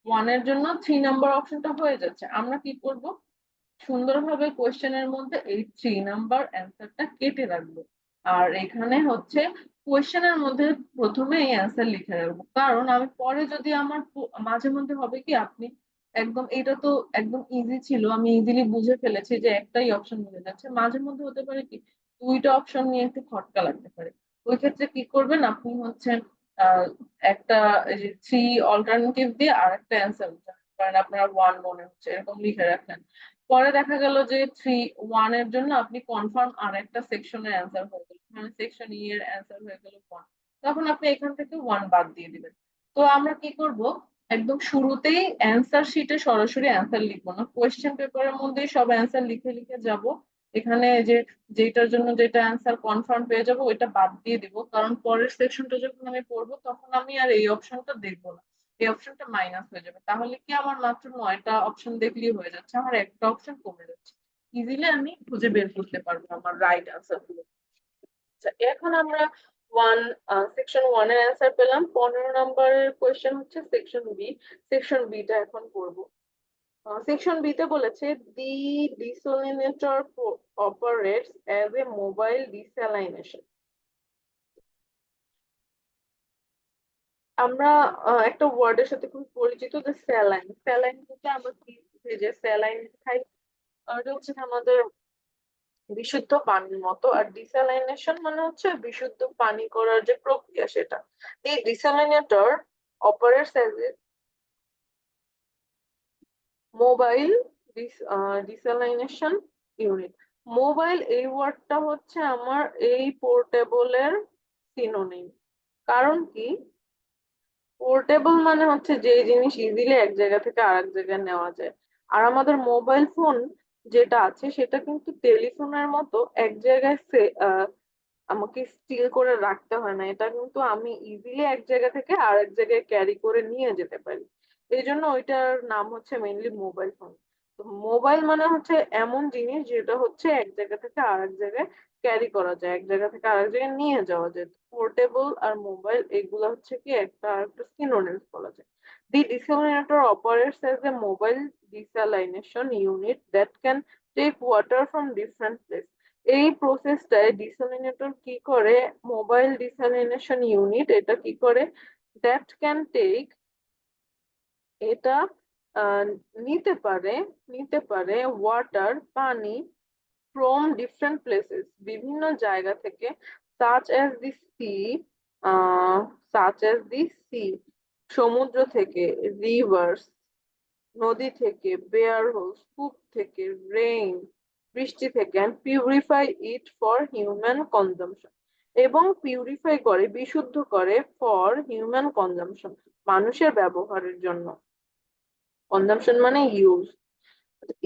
A: ওয়ান এর জন্য 3 নাম্বার অপশনটা হয়ে যাচ্ছে। আমরা কি করব, সুন্দরভাবে কোয়েশ্চেনের মধ্যে এই 3 নাম্বার অ্যান্সারটা কেটে রাখবো, আর এখানে হচ্ছে কোয়েশ্চেনের মধ্যে প্রথমে এই অ্যান্সার লিখে রাখবো, কারণ আমি পরে যদি আমার মাঝে মধ্যে হবে কি, আপনি একদম এটা তো একদম ইজি ছিল, আমি ইজিলি বুঝে ফেলেছি যে একটাই অপশন মিলে যাচ্ছে, মাঝে মধ্যে হতে পারে কি দুইটা অপশন নিয়ে একটু খটকা লাগতে পারে। ওই ক্ষেত্রে কি করবেন আপনি হচ্ছে আহ একটা থ্রি অল্টারনেটিভ দিয়ে আর একটা অ্যান্সার, কারণ আপনার ওয়ান মনে হচ্ছে এরকম লিখে রাখলেন। পরে দেখা গেল যে থ্রি ওয়ান এর জন্য আপনি কনফার্ম আর একটা সেকশনের অ্যান্সার হয়ে গেল, মানে সেকশন ই এর অ্যান্সার হয়ে গেল ওয়ান, তখন আপনি এখান থেকে ওয়ান বাদ দিয়ে দিবেন। তো আমরা কি করব, একদম শুরুতেই অ্যান্সার শিটে সরাসরি অ্যান্সার লিখবো না, কোয়েশ্চেন পেপারের মধ্যেই সব অ্যান্সার লিখে লিখে যাব। এখানে যে যেটার জন্য যেটা অ্যান্সার কনফার্ম পেয়ে যাব ওইটা বাদ দিয়ে দিব, কারণ পরের সেকশনটা যখন আমি পড়বো তখন আমি আর এই অপশনটা দেখবো না, এই অপশনটা মাইনাস হয়ে যাবে। তাহলে কি আমার মাত্র 9টা অপশন দেখলেই হয়ে যাচ্ছে, আমার একটা অপশন কমে যাচ্ছে, ইজিলি আমি খুঁজে বের করতে পারবো আমার রাইট আনসার গুলো। আচ্ছা, এখন আমরা ওয়ান সেকশন ওয়ান এর অ্যান্সার পেলাম। 15 নাম্বারের কোয়েশ্চেন হচ্ছে সেকশন বি। সেকশন বিটা এখন করব। সেকশন বি তে বলেছে the desalinator operates as a mobile desalination. আমরা একটা ওয়ার্ডের সাথে খুব পরিচিত, যে স্যালাইন। স্যালাইন থেকে আমরা কি বুঝি, যে স্যালাইন খাই আর এটা হচ্ছে আমাদের বিশুদ্ধ পানির মতো, আর ডিস্যালাইনেশন মানে হচ্ছে বিশুদ্ধ পানি করার যে প্রক্রিয়া সেটা। এই desalinator operates as a mobile desalination unit. Mobile এই ওয়ার্ডটা হচ্ছে আমার এই পোর্টেবলের সিনোনিম। কারণ কি, পোর্টেবল মানে হচ্ছে যে জিনিস ইজিলি এক জায়গা থেকে আরেক জায়গায় নেওয়া যায়, আর আমাদের মোবাইল ফোন যেটা আছে সেটা কিন্তু টেলিফোনের মতো এক জায়গায় আমাকে স্টিল করে রাখতে হয় না, এটা কিন্তু আমি ইজিলি এক জায়গা থেকে আরেক জায়গায় ক্যারি করে নিয়ে যেতে পারি। এই জন্য ওইটার নাম হচ্ছে মেইনলি মোবাইল ফোন। তো মোবাইল মানে হচ্ছে এমন জিনিস যেটা হচ্ছে এক জায়গা থেকে আরেক জায়গায় ক্যারি করা যায়, এক জায়গা থেকে আরেক জায়গায় নিয়ে যাওয়া যায়। পোর্টেবল আর মোবাইল এগুলো হচ্ছে কি একটা আরেকটা সিনোনিমস বলা যায়। The desalinator operates as a mobile desalination unit that can take water from different places. এই প্রসেসটায় ডিসালিনেটর কি করে, মোবাইল ডিসালিনেশন ইউনিট এটা কি করে, দ্যাট ক্যান টেক এটা আহ, নিতে পারে নিতে পারে ওয়াটার পানি ফ্রম ডিফারেন্ট প্লেসেস বিভিন্ন জায়গা থেকে, such as the sea, such as the sea সমুদ্র থেকে, রিভার্স নদী থেকে, বেয়ার হোলস কূপ থেকে, রেইন বৃষ্টি থেকে, and purify it for human consumption এবং পিউরিফাই করে বিশুদ্ধ করে ফর হিউম্যান কনজাম্পশন মানুষের ব্যবহারের জন্য। কনজাম্পশন মানে use.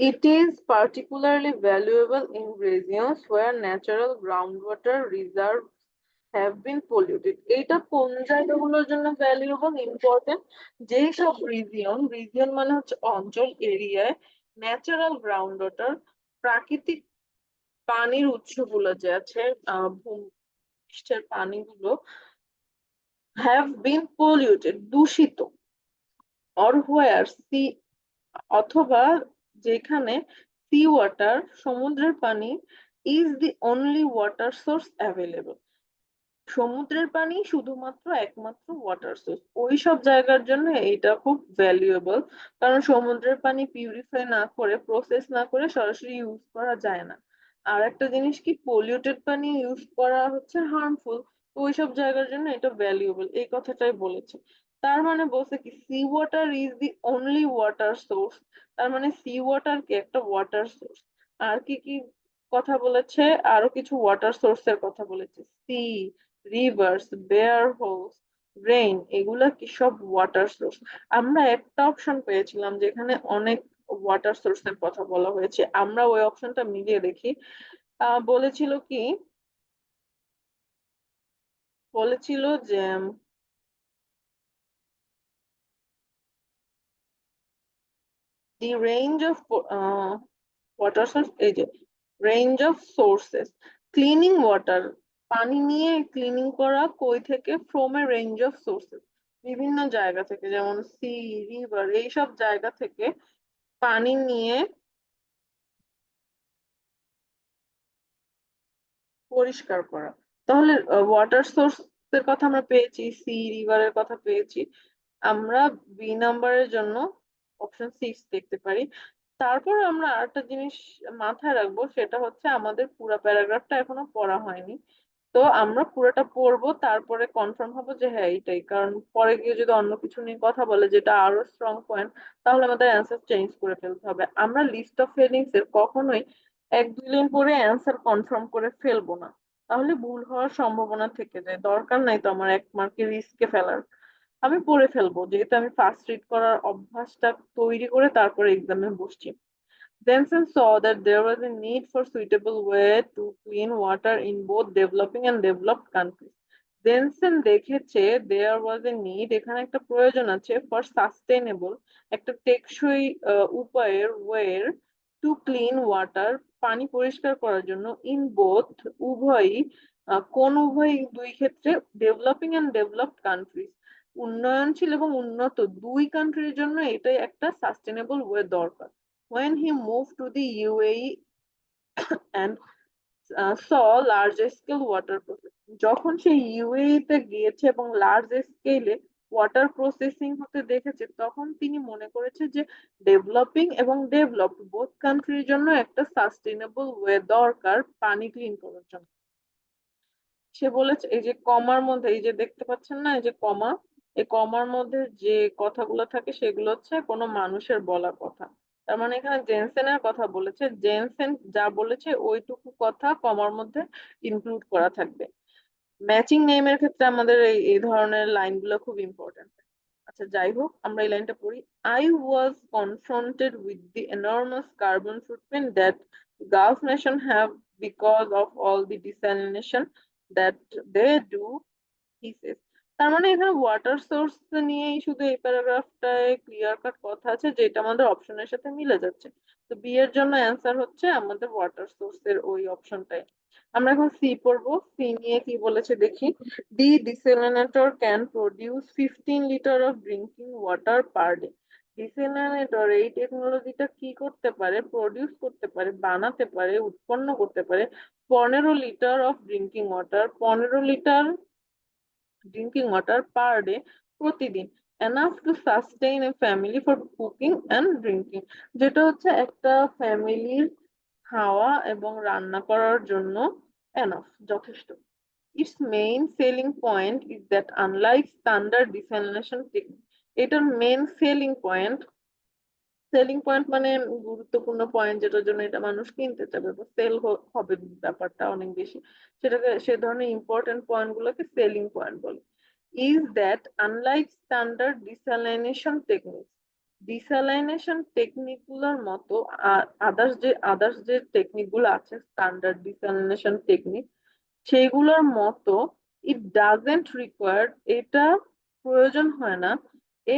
A: It is particularly valuable in regions where natural groundwater reserves have been polluted. এটা কোন জায়গাগুলোর জন্য ভ্যালুয়েবল ইম্পর্টেন্ট? যেই সব রিজিয়ন মানে হচ্ছে অঞ্চল, এরিয়ায় ন্যাচারাল গ্রাউন্ড ওয়াটার প্রাকৃতিক পানির উৎসগুলো যে আছে, ভূপৃষ্ঠের পানিগুলো হ্যাভ বিন পলিউটেড দূষিত, অর হোয়ার সি অথবা যেখানে সি ওয়াটার সমুদ্রের পানি is the only water source available, সমুদ্রের পানি শুধুমাত্র একমাত্র ওয়াটার সোর্স, ওই সব জায়গার জন্য এটা খুব ভ্যালুয়েবল। কারণ সমুদ্রের পানি পিউরিফাই না করে, প্রসেস না করে সরাসরি ইউজ করা যায় না। আর একটা জিনিস কি, পলিউটেড পানি ইউজ করা হচ্ছে হার্মফুল, তো ওই সব জায়গার জন্য এটা ভ্যালুয়েবল, এই কথাটাই বলেছে। তার মানে বলছে কি sea water is the only water source, তার মানে সি ওয়াটার কি একটা ওয়াটার সোর্স। আর কি কি কথা বলেছে, আরো কিছু ওয়াটার সোর্সের কথা বলেছে, sea, rivers, bore holes, rain, এগুলা কি সব ওয়াটার সোর্স। আমরা একটা অপশন পেয়েছিলাম যেখানে অনেক ওয়াটার সোর্সের কথা বলা হয়েছে, আমরা ওই অপশনটা মিলিয়ে দেখি। বলেছিল কি, বলেছিল যে the range of water source, এই যে range of sources, cleaning water পানি নিয়ে ক্লিনিং করা কই থেকে, from a range of sources বিভিন্ন জায়গা থেকে, যেমন সি, রিভার, এইসব জায়গা থেকে পানি নিয়ে পরিষ্কার করা। তাহলে ওয়াটার সোর্স এর কথা আমরা পেয়েছি, সি রিভারের কথা পেয়েছি, আমরা বি নাম্বারের জন্য অপশন 6 দেখতে পারি। তারপর আমরা আরেকটা জিনিস মাথায় রাখবো, সেটা হচ্ছে আমাদের পুরো প্যারাগ্রাফটা এখনো পড়া হয়নি। তো আমরা পুরোটা পড়বো, তারপরে কনফার্ম হবো যে হ্যাঁ এইটাই, কারণ পরে গিয়ে যদি অন্য কিছু নিয়ে কথা বলে যেটা আরো স্ট্রং পয়েন্ট, তাহলে আমাদের অ্যান্সার চেঞ্জ করে ফেলতে হবে। আমরা লিস্ট অফ হেডিংস এর কখনোই 1-2 লাইন পরে অ্যান্সার কনফার্ম করে ফেলবো না, তাহলে ভুল হওয়ার সম্ভাবনা থেকে যায়, দরকার নাই তো আমার 1 মার্কের রিস্কে ফেলার। আমি পড়ে ফেলবো, যেহেতু আমি ফার্স্ট রিড করার অভ্যাসটা তৈরি করে তারপরে এক্সামে বসছি। Denson saw that there was a need for suitable way to clean water in both developing and developed countries. Denson দেখেছে there was a need, এখানে একটা প্রয়োজন আছে, for sustainable একটা টেকসই উপায়ের ওয়ের টু ক্লিন ওয়াটার পানি পরিষ্কার করার জন্য, ইন বোথ উভয়ই, কোন উভয় দুই ক্ষেত্রে, ডেভেলপিং এন্ড ডেভেলপড কান্ট্রিজ উন্নয়নশীল এবং উন্নত দুই কান্ট্রির জন্য এটাই একটা সাস্টেনেবল ওয়ে দরকার। When he moved to the UAE and saw large scale water process, যখন সে ইউএই তে গিয়েছে এবং লার্জ স্কেলে ওয়াটার প্রসেসিং হতে দেখেছে, তখন তিনি মনে করেছে যে ডেভেলপিং এবং ডেভেলপড বোথ কান্ট্রির জন্য একটা সাস্টেনেবল ওয়ে দরকার পানি ক্লিন করার জন্য। সে বলেছে এই যে কমার মধ্যে, এই যে দেখতে পাচ্ছেন না, এই যে কমা, এই কমার মধ্যে যে কথাগুলো থাকে সেগুলো হচ্ছে কোনো মানুষের বলা কথা। তার মানে এখানে জেনসেনের কথা বলেছে, জেনসেন যা বলেছে ওইটুকু কথা কমার মধ্যে ইনক্লুড করা থাকবে। ম্যাচিং নেমের ক্ষেত্রে আমাদের এই ধরনের লাইনগুলো খুব ইম্পর্টেন্ট। আচ্ছা যাই হোক, আমরা এই লাইনটা পড়ি। I was confronted with the enormous carbon footprint that Gulf nations have because of all the desalination that they do, he says. তার মানে এখানে ওয়াটার সোর্স নিয়েই শুধু এই প্যারাগ্রাফটায় ক্লিয়ার কাট কথা আছে, যেটা আমাদের অপশনের সাথে মিলে যাচ্ছে। তো বি এর জন্য অ্যান্সার হচ্ছে আমাদের ওয়াটার সোর্সের ওই অপশনটাই। আমরা এখন সি পড়বো, সি নিয়ে কি বলেছে দেখি। The desalinator can produce 15 litre of drinking water per day. Desalinator এই টেকনোলজিটা কি করতে পারে, প্রডিউস করতে পারে, বানাতে পারে, উৎপন্ন করতে পারে 15 litre of drinking water, 15 litre drinking water per day প্রতিদিন।
B: enough to sustain a family for cooking and drinking, যেটা হচ্ছে একটা ফ্যামিলির খাওয়া এবং রান্না করার জন্য enough, যথেষ্ট। Its main selling point is that unlike standard desalination technique, এটার মেন সেলিং পয়েন্ট মানে গুরুত্বপূর্ণ পয়েন্ট যেটার জন্য এটা মানুষ কিনতে চাবে বা সেল হবে ব্যাপারটা অনেক বেশি, সেটাকে সে ধরনের ইম্পর্টেন্ট পয়েন্ট গুলোকে সেলিং পয়েন্ট বলে। Is that unlike standard desalination technique, desalination technique গুলোর মতো আদার্স যে টেকনিক গুলো আছে স্ট্যান্ডার্ড ডিসালাইনেশন টেকনিক, সেইগুলোর মতো ইট ডাজেন্ট রিকোয়ার, এটা প্রয়োজন হয় না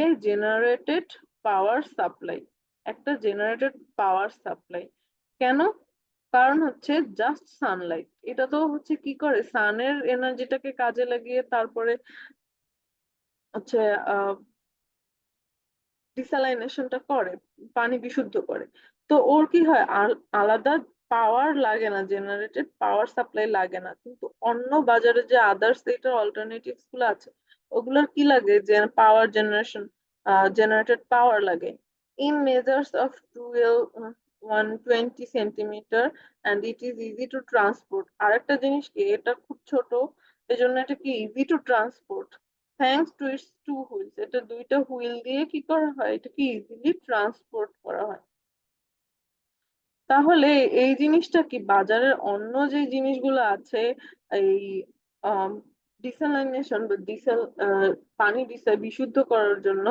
B: এ জেনারেটেড পাওয়ার সাপ্লাই, একটা জেনারেটেড পাওয়ার সাপ্লাই। কেন? কারণ হচ্ছে জাস্ট সানলাইট, এটা তো হচ্ছে কি করে সানের এনার্জিটাকে কাজে লাগিয়ে তারপরে হচ্ছে ডিসালাইনেশনটা করে, পানি বিশুদ্ধ করে। তো ওর কি হয়, আলাদা পাওয়ার লাগে না, জেনারেটেড পাওয়ার সাপ্লাই লাগে না, কিন্তু অন্য বাজারে যে আদার্স এটার অল্টারনেটিভস গুলো আছে ওগুলোর কি লাগে, যে পাওয়ার জেনারেশন, জেনারেটেড পাওয়ার লাগে in measures of 120 centimetre, and it is easy to transport. আরেকটা জিনিস কি, এটা খুব ছোট, এজন্য এটা কি easy to transport, thanks to its two wheels, এটা দুইটা হুইল দিয়ে কি করা হয়, এটাকে ইজিলি ট্রান্সপোর্ট করা হয়। তাহলে এই জিনিসটা কি বাজারের অন্য যে জিনিসগুলো আছে, এই ডিসালাইনেশন বা পানি বিশুদ্ধ করার জন্য,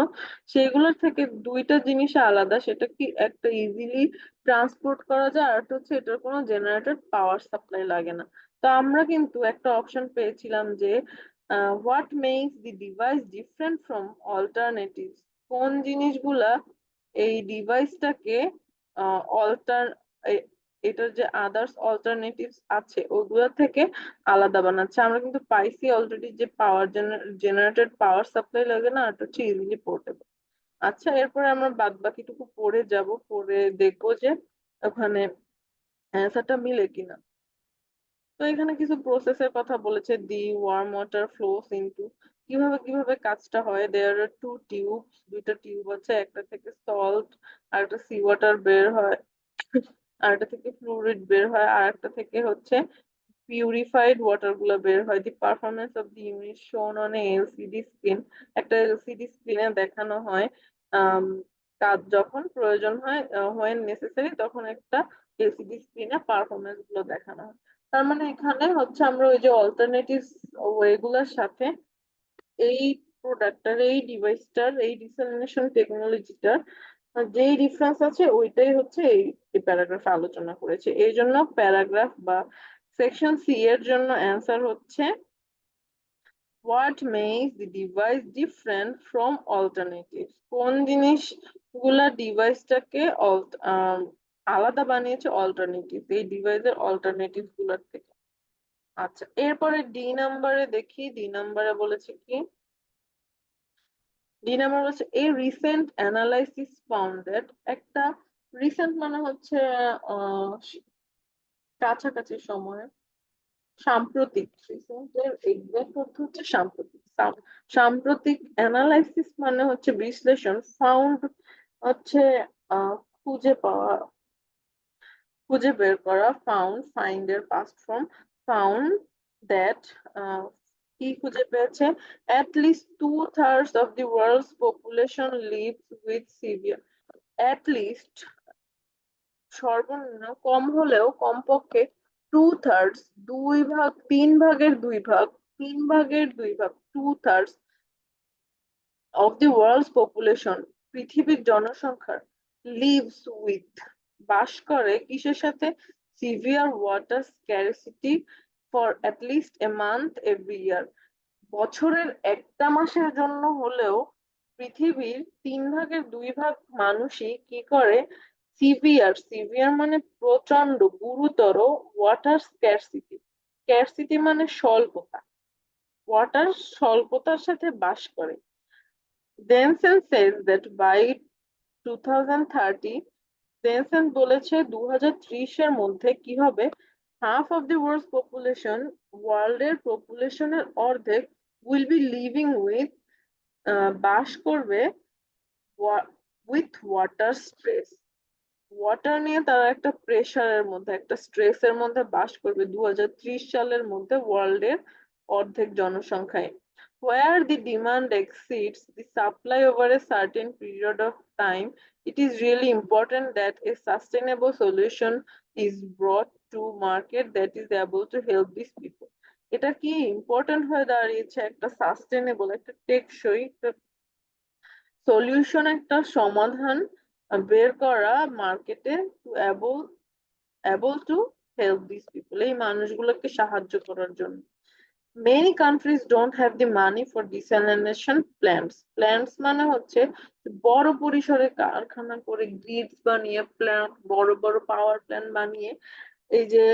B: সেগুলোর থেকে দুইটা জিনিস আলাদা, সেটা কি একটা ইজিলি ট্রান্সপোর্ট করা যায়, আর একটা হচ্ছে এটার কোনো জেনারেটেড পাওয়ার সাপ্লাই লাগে না। তো আমরা কিন্তু একটা অপশন পেয়েছিলাম যে what makes the device different from alternatives, কোন জিনিসগুলা এই ডিভাইসটাকে অল্টার এটার যে আদার্স অল্টারনেটিভস আছে ওগুলো থেকে আলাদা বানাচ্ছে। আমরা কিন্তু পাইছি অলরেডি যে পাওয়ার জেনারেটেড পাওয়ার সাপ্লাই লাগে না, এটা হচ্ছে ইজিলি পোর্টেবল। আচ্ছা, এরপরে আমরা বাদ বাকিটুকু পড়ে যাব, পড়ে দেখবো যে ওখানে অ্যান্সারটা মিলে কিনা। তো এখানে কিছু প্রসেসের কথা বলেছে, দি ওয়ার্ম ওয়াটার ফ্লোস ইনটু, কিভাবে কিভাবে কাজটা হয়। দেয়ার আর টু টিউব, দুইটা টিউব আছে, একটা থেকে সল্ট আর একটা সি ওয়াটার বের হয়, আর একটা থেকে ফ্লুইড বের হয়, আর একটা থেকে হচ্ছে পিউরিফাইড ওয়াটার গুলো বের হয়। দি পারফরমেন্স অফ দি ইউনিট শোন অন এলসিডি স্ক্রিন, একটা এলসিডি স্ক্রিনে দেখানো হয় আম, কাজ যখন প্রয়োজন হয়, হোয়েন নেসেসারি, তখন একটা এলসিডি স্ক্রিনে পারফরমেন্স গুলো দেখানো হয়। তার মানে এখানে হচ্ছে আমরা ওই যে অল্টারনেটিভ ওয়েগুলোর সাথে এই প্রোডাক্টটার, এই ডিভাইসটার, এই ডিসালিনেশন টেকনোলজিটার যেই ডিফারেন্স আছে ওইটাই হচ্ছে এই প্যারাগ্রাফে আলোচনা করেছে। এই জন্য প্যারাগ্রাফ বা সেকশন সি এর জন্য অ্যান্সার হচ্ছে what makes the device different from alternatives, কোন জিনিসগুলা ডিভাইসটাকে আলাদা বানিয়েছে অল্টারনেটিভ, এই ডিভাইসের অল্টারনেটিভ গুলার থেকে। আচ্ছা, এরপরে ডি নাম্বারে দেখি, ডি নাম্বারে বলেছে কি, ডি নাম্বার বলছে a recent analysis found that, একটা রিসেন্ট মানে হচ্ছে আহ, কাছাকাছি সময়ে, সাম্প্রতিক, রিসেন্টের এক্সাক্ট অর্থ হচ্ছে সাম্প্রতিক। সাম্প্রতিক অ্যানালাইসিস মানে হচ্ছে বিশ্লেষণ, ফাউন্ড হচ্ছে খুঁজে পাওয়া, খুঁজে বের করা, ফাউন্ড ফাইন্ড এর পাস্ট ফর্ম, ফাউন্ড দ্যাট কি খুঁজে পেয়েছে, at least 2/3 of the world's population lives with severe, at least সর্বনিম্ন, কম হলেও কমপক্ষে 2/3, 2 ভাগ, 3 ভাগের 2 ভাগ, 3 ভাগের 2 ভাগ, 2/3 of the world's population, পৃথিবীর জনসংখ্যার, lives with, বাস করে কিসের সাথে, severe water scarcity for at least a month every year, বছরের একটা মাসের জন্য হলেও পৃথিবীর 3 ভাগের 2 ভাগ মানুষই কি করে, সিভিয়ার, সিভিয়ার মানে প্রচন্ড গুরুতর, ওয়াটার স্ক্যারসিটি, স্ক্যারসিটি মানে স্বল্পতা, ওয়াটার স্বল্পতার সাথে বাস করে। Denson says that by 2030, ডেনসেন বলেছে 2030 এর মধ্যে কি হবে, half of the world population, ওয়ার্ল্ডের পপুলেশনের অর্ধেক, উইল বি লিভিং উইথ বাস করবে উইথ ওয়াটার স্ট্রেস। ওয়াটার নিয়ে তারা একটা প্রেসারের মধ্যে, একটা স্ট্রেসের মধ্যে বাস করবে 2030 সালের মধ্যে ওয়ার্ল্ডের অর্ধেক জনসংখ্যায়। Where the demand exceeds the supply over a certain period of time, it is really important that a sustainable solution is brought to market that is able to help these people. এটা কি ইম্পর্টেন্ট হয়ে দাঁড়িয়েছে, একটা সাস্টেনেবল, একটা টেকসই সলিউশন, একটা সমাধান বের করা মার্কেটে, to able to help this people, এই মানুষগুলোকে সাহায্য করার জন্য। Many countries don't have the money for desalination plants. Plants মানে হচ্ছে বড় পরিসরে কারখানা করে, গ্রিডস বানিয়ে, প্ল্যান্ট, বড় বড় পাওয়ার প্ল্যান্ট বানিয়ে এই যে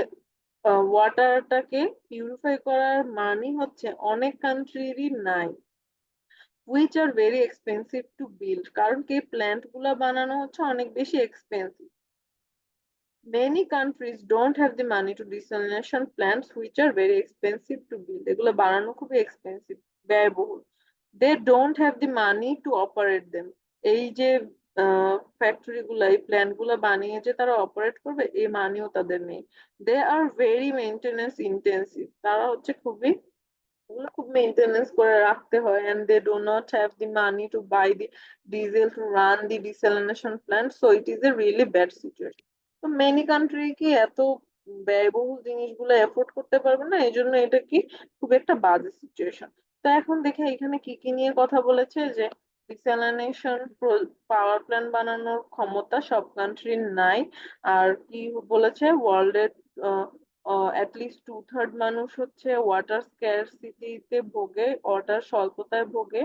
B: ওয়াটারটাকে পিউরিফাই করার মানি হচ্ছে অনেক কান্ট্রিরই নাই। which are very expensive to build, কারণ কি প্ল্যান্ট গুলা বানানো হচ্ছে অনেক বেশি expensive. Many countries don't have the money to desalination plants which are very expensive to build, এগুলো বানানো খুবই এক্সপেন্সিভ, ব্যয়বহুল। They don't have the money to operate them, এই যে ফ্যাক্টরি গুলা, এই প্ল্যান্ট গুলা বানিয়ে যে তারা অপারেট করবে এই মানিও তাদের নেই। They are very maintenance intensive, তারা হচ্ছে খুবই, ওগুলো খুব মেনটেনেন্স করে রাখতে হয়, and they do not have the money to buy the diesel to run the desalination plant, so it is a really bad situation. তো মেনি কান্ট্রি কি এত ব্যয়বহুল জিনিসগুলো এফোর্ড করতে পারবে না, এই জন্য এটা কি খুব একটা বাজে সিচুয়েশন। তো এখন দেখে এখানে কি কি নিয়ে কথা বলেছে, যে ডিস্যালিনেশন পাওয়ার প্ল্যান্ট বানানোর ক্ষমতা সব কান্ট্রির নাই। আর কি বলেছে, ওয়ার্ল্ডের অ্যাটলিস্ট 2/3 মানুষ হচ্ছে ওয়াটার স্ক্যারসিটিতে ভোগে, ওয়াটার স্বল্পতায় ভোগে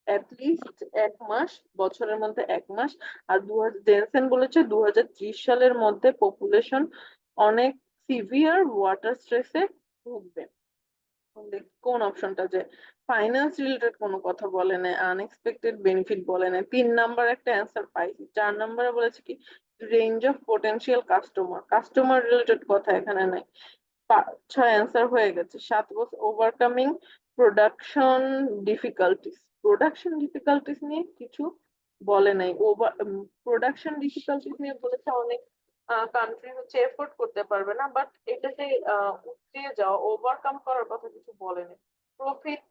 B: অ্যাটলিস্ট 1 মাস, বছরের মধ্যে 1 মাস। আর জেনসেন বলেছে 2030 সালের মধ্যে পপুলেশন অনেক সিভিয়ার ওয়াটার স্ট্রেসে ভুগবে। দেখি কোন অপশনটা, যে ফাইন্যান্স রিলেটেড কোনো কথা বলে নাই, আনএক্সপেক্টেড বেনিফিট বলে নাই, 3 নাম্বার একটা অ্যান্সার পাইছি। 4 নাম্বারে বলেছে কি range of potential customer, customer related কথা এখানে নাই। 6 অ্যান্সার হয়ে গেছে। 7 বছর overcoming production difficulties, production difficulties নিয়ে কিছু বলে নাই। ওভার প্রোডাকশন ডিফিকাল্টিস নিয়ে বলেছে অনেক কান্ট্রি হচ্ছে এফোর্ড করতে পারবে না, বাট এটাতে উতরিয়ে যাওয়া, ওভারকাম করার কথা কিছু বলেনি। Profit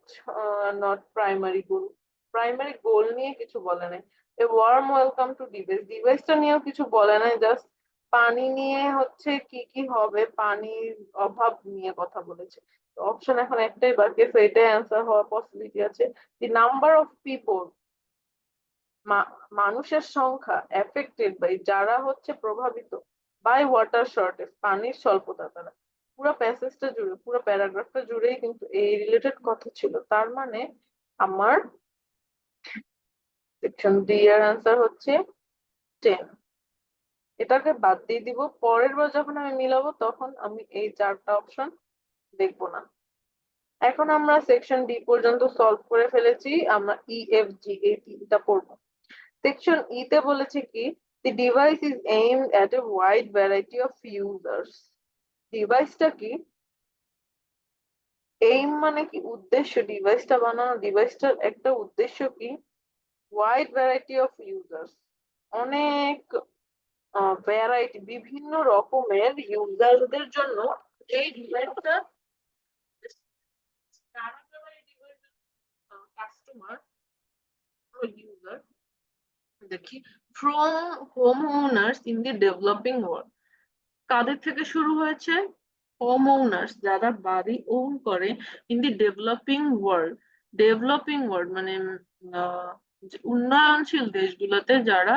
B: not primary goal, primary goal নিয়ে কিছু বলে নাই। A warm welcome to device, ডিভাইসটা নিয়েও কিছু বলে নাই, জাস্ট পানি নিয়ে হচ্ছে কি কি হবে, পানির অভাব নিয়ে কথা বলেছে। অপশন এখন একটাই বাকি আছে, এটাই অ্যান্সার হওয়ার পসিবিলিটি আছে। দি নাম্বার অফ পিপল, মানুষের সংখ্যা এফেক্টেড বাই, যারা হচ্ছে প্রভাবিত বাই ওয়াটার শর্টেজ, পানির স্বল্পতা দ্বারা। পুরো প্যাসেজটা জুড়ে, পুরো প্যারাগ্রাফটা জুড়েই কিন্তু এই রিলেটেড কথা ছিল। তার মানে আমার সেকশন ডি এর আনসার হচ্ছে 10। এটাকে বাদ দিয়ে দিব, পরের বার যখন আমি মিলাবো তখন আমি এই 4টা অপশন দেখবো না। এখন আমরা সেকশন ডি পর্যন্ত সলভ করে ফেলেছি, আমরা ই এফ জি এই 3টা পড়বো। সেকশন ই তে বলেছে কি the device is aimed at a wide variety of users, ডিভাইসটা কি, এইম মানে কি উদ্দেশ্য, ডিভাইসটা বানানো, ডিভাইসটার একটা উদ্দেশ্য কি, ওয়াইড ভ্যারাইটি অফ ইউজার্স, অনেক ভ্যারাইটি, বিভিন্ন রকমের ইউজারদের জন্য এই ডিভাইসটা, কাস্টমার ইউজার, দেখি from home owners in the developing world, কাদের থেকে শুরু হয়েছে, হোম ওনার্স, যারা বাড়ি ওন করে, in the developing world, developing world মানে যে উন্নয়নশীল দেশগুলোতে যারা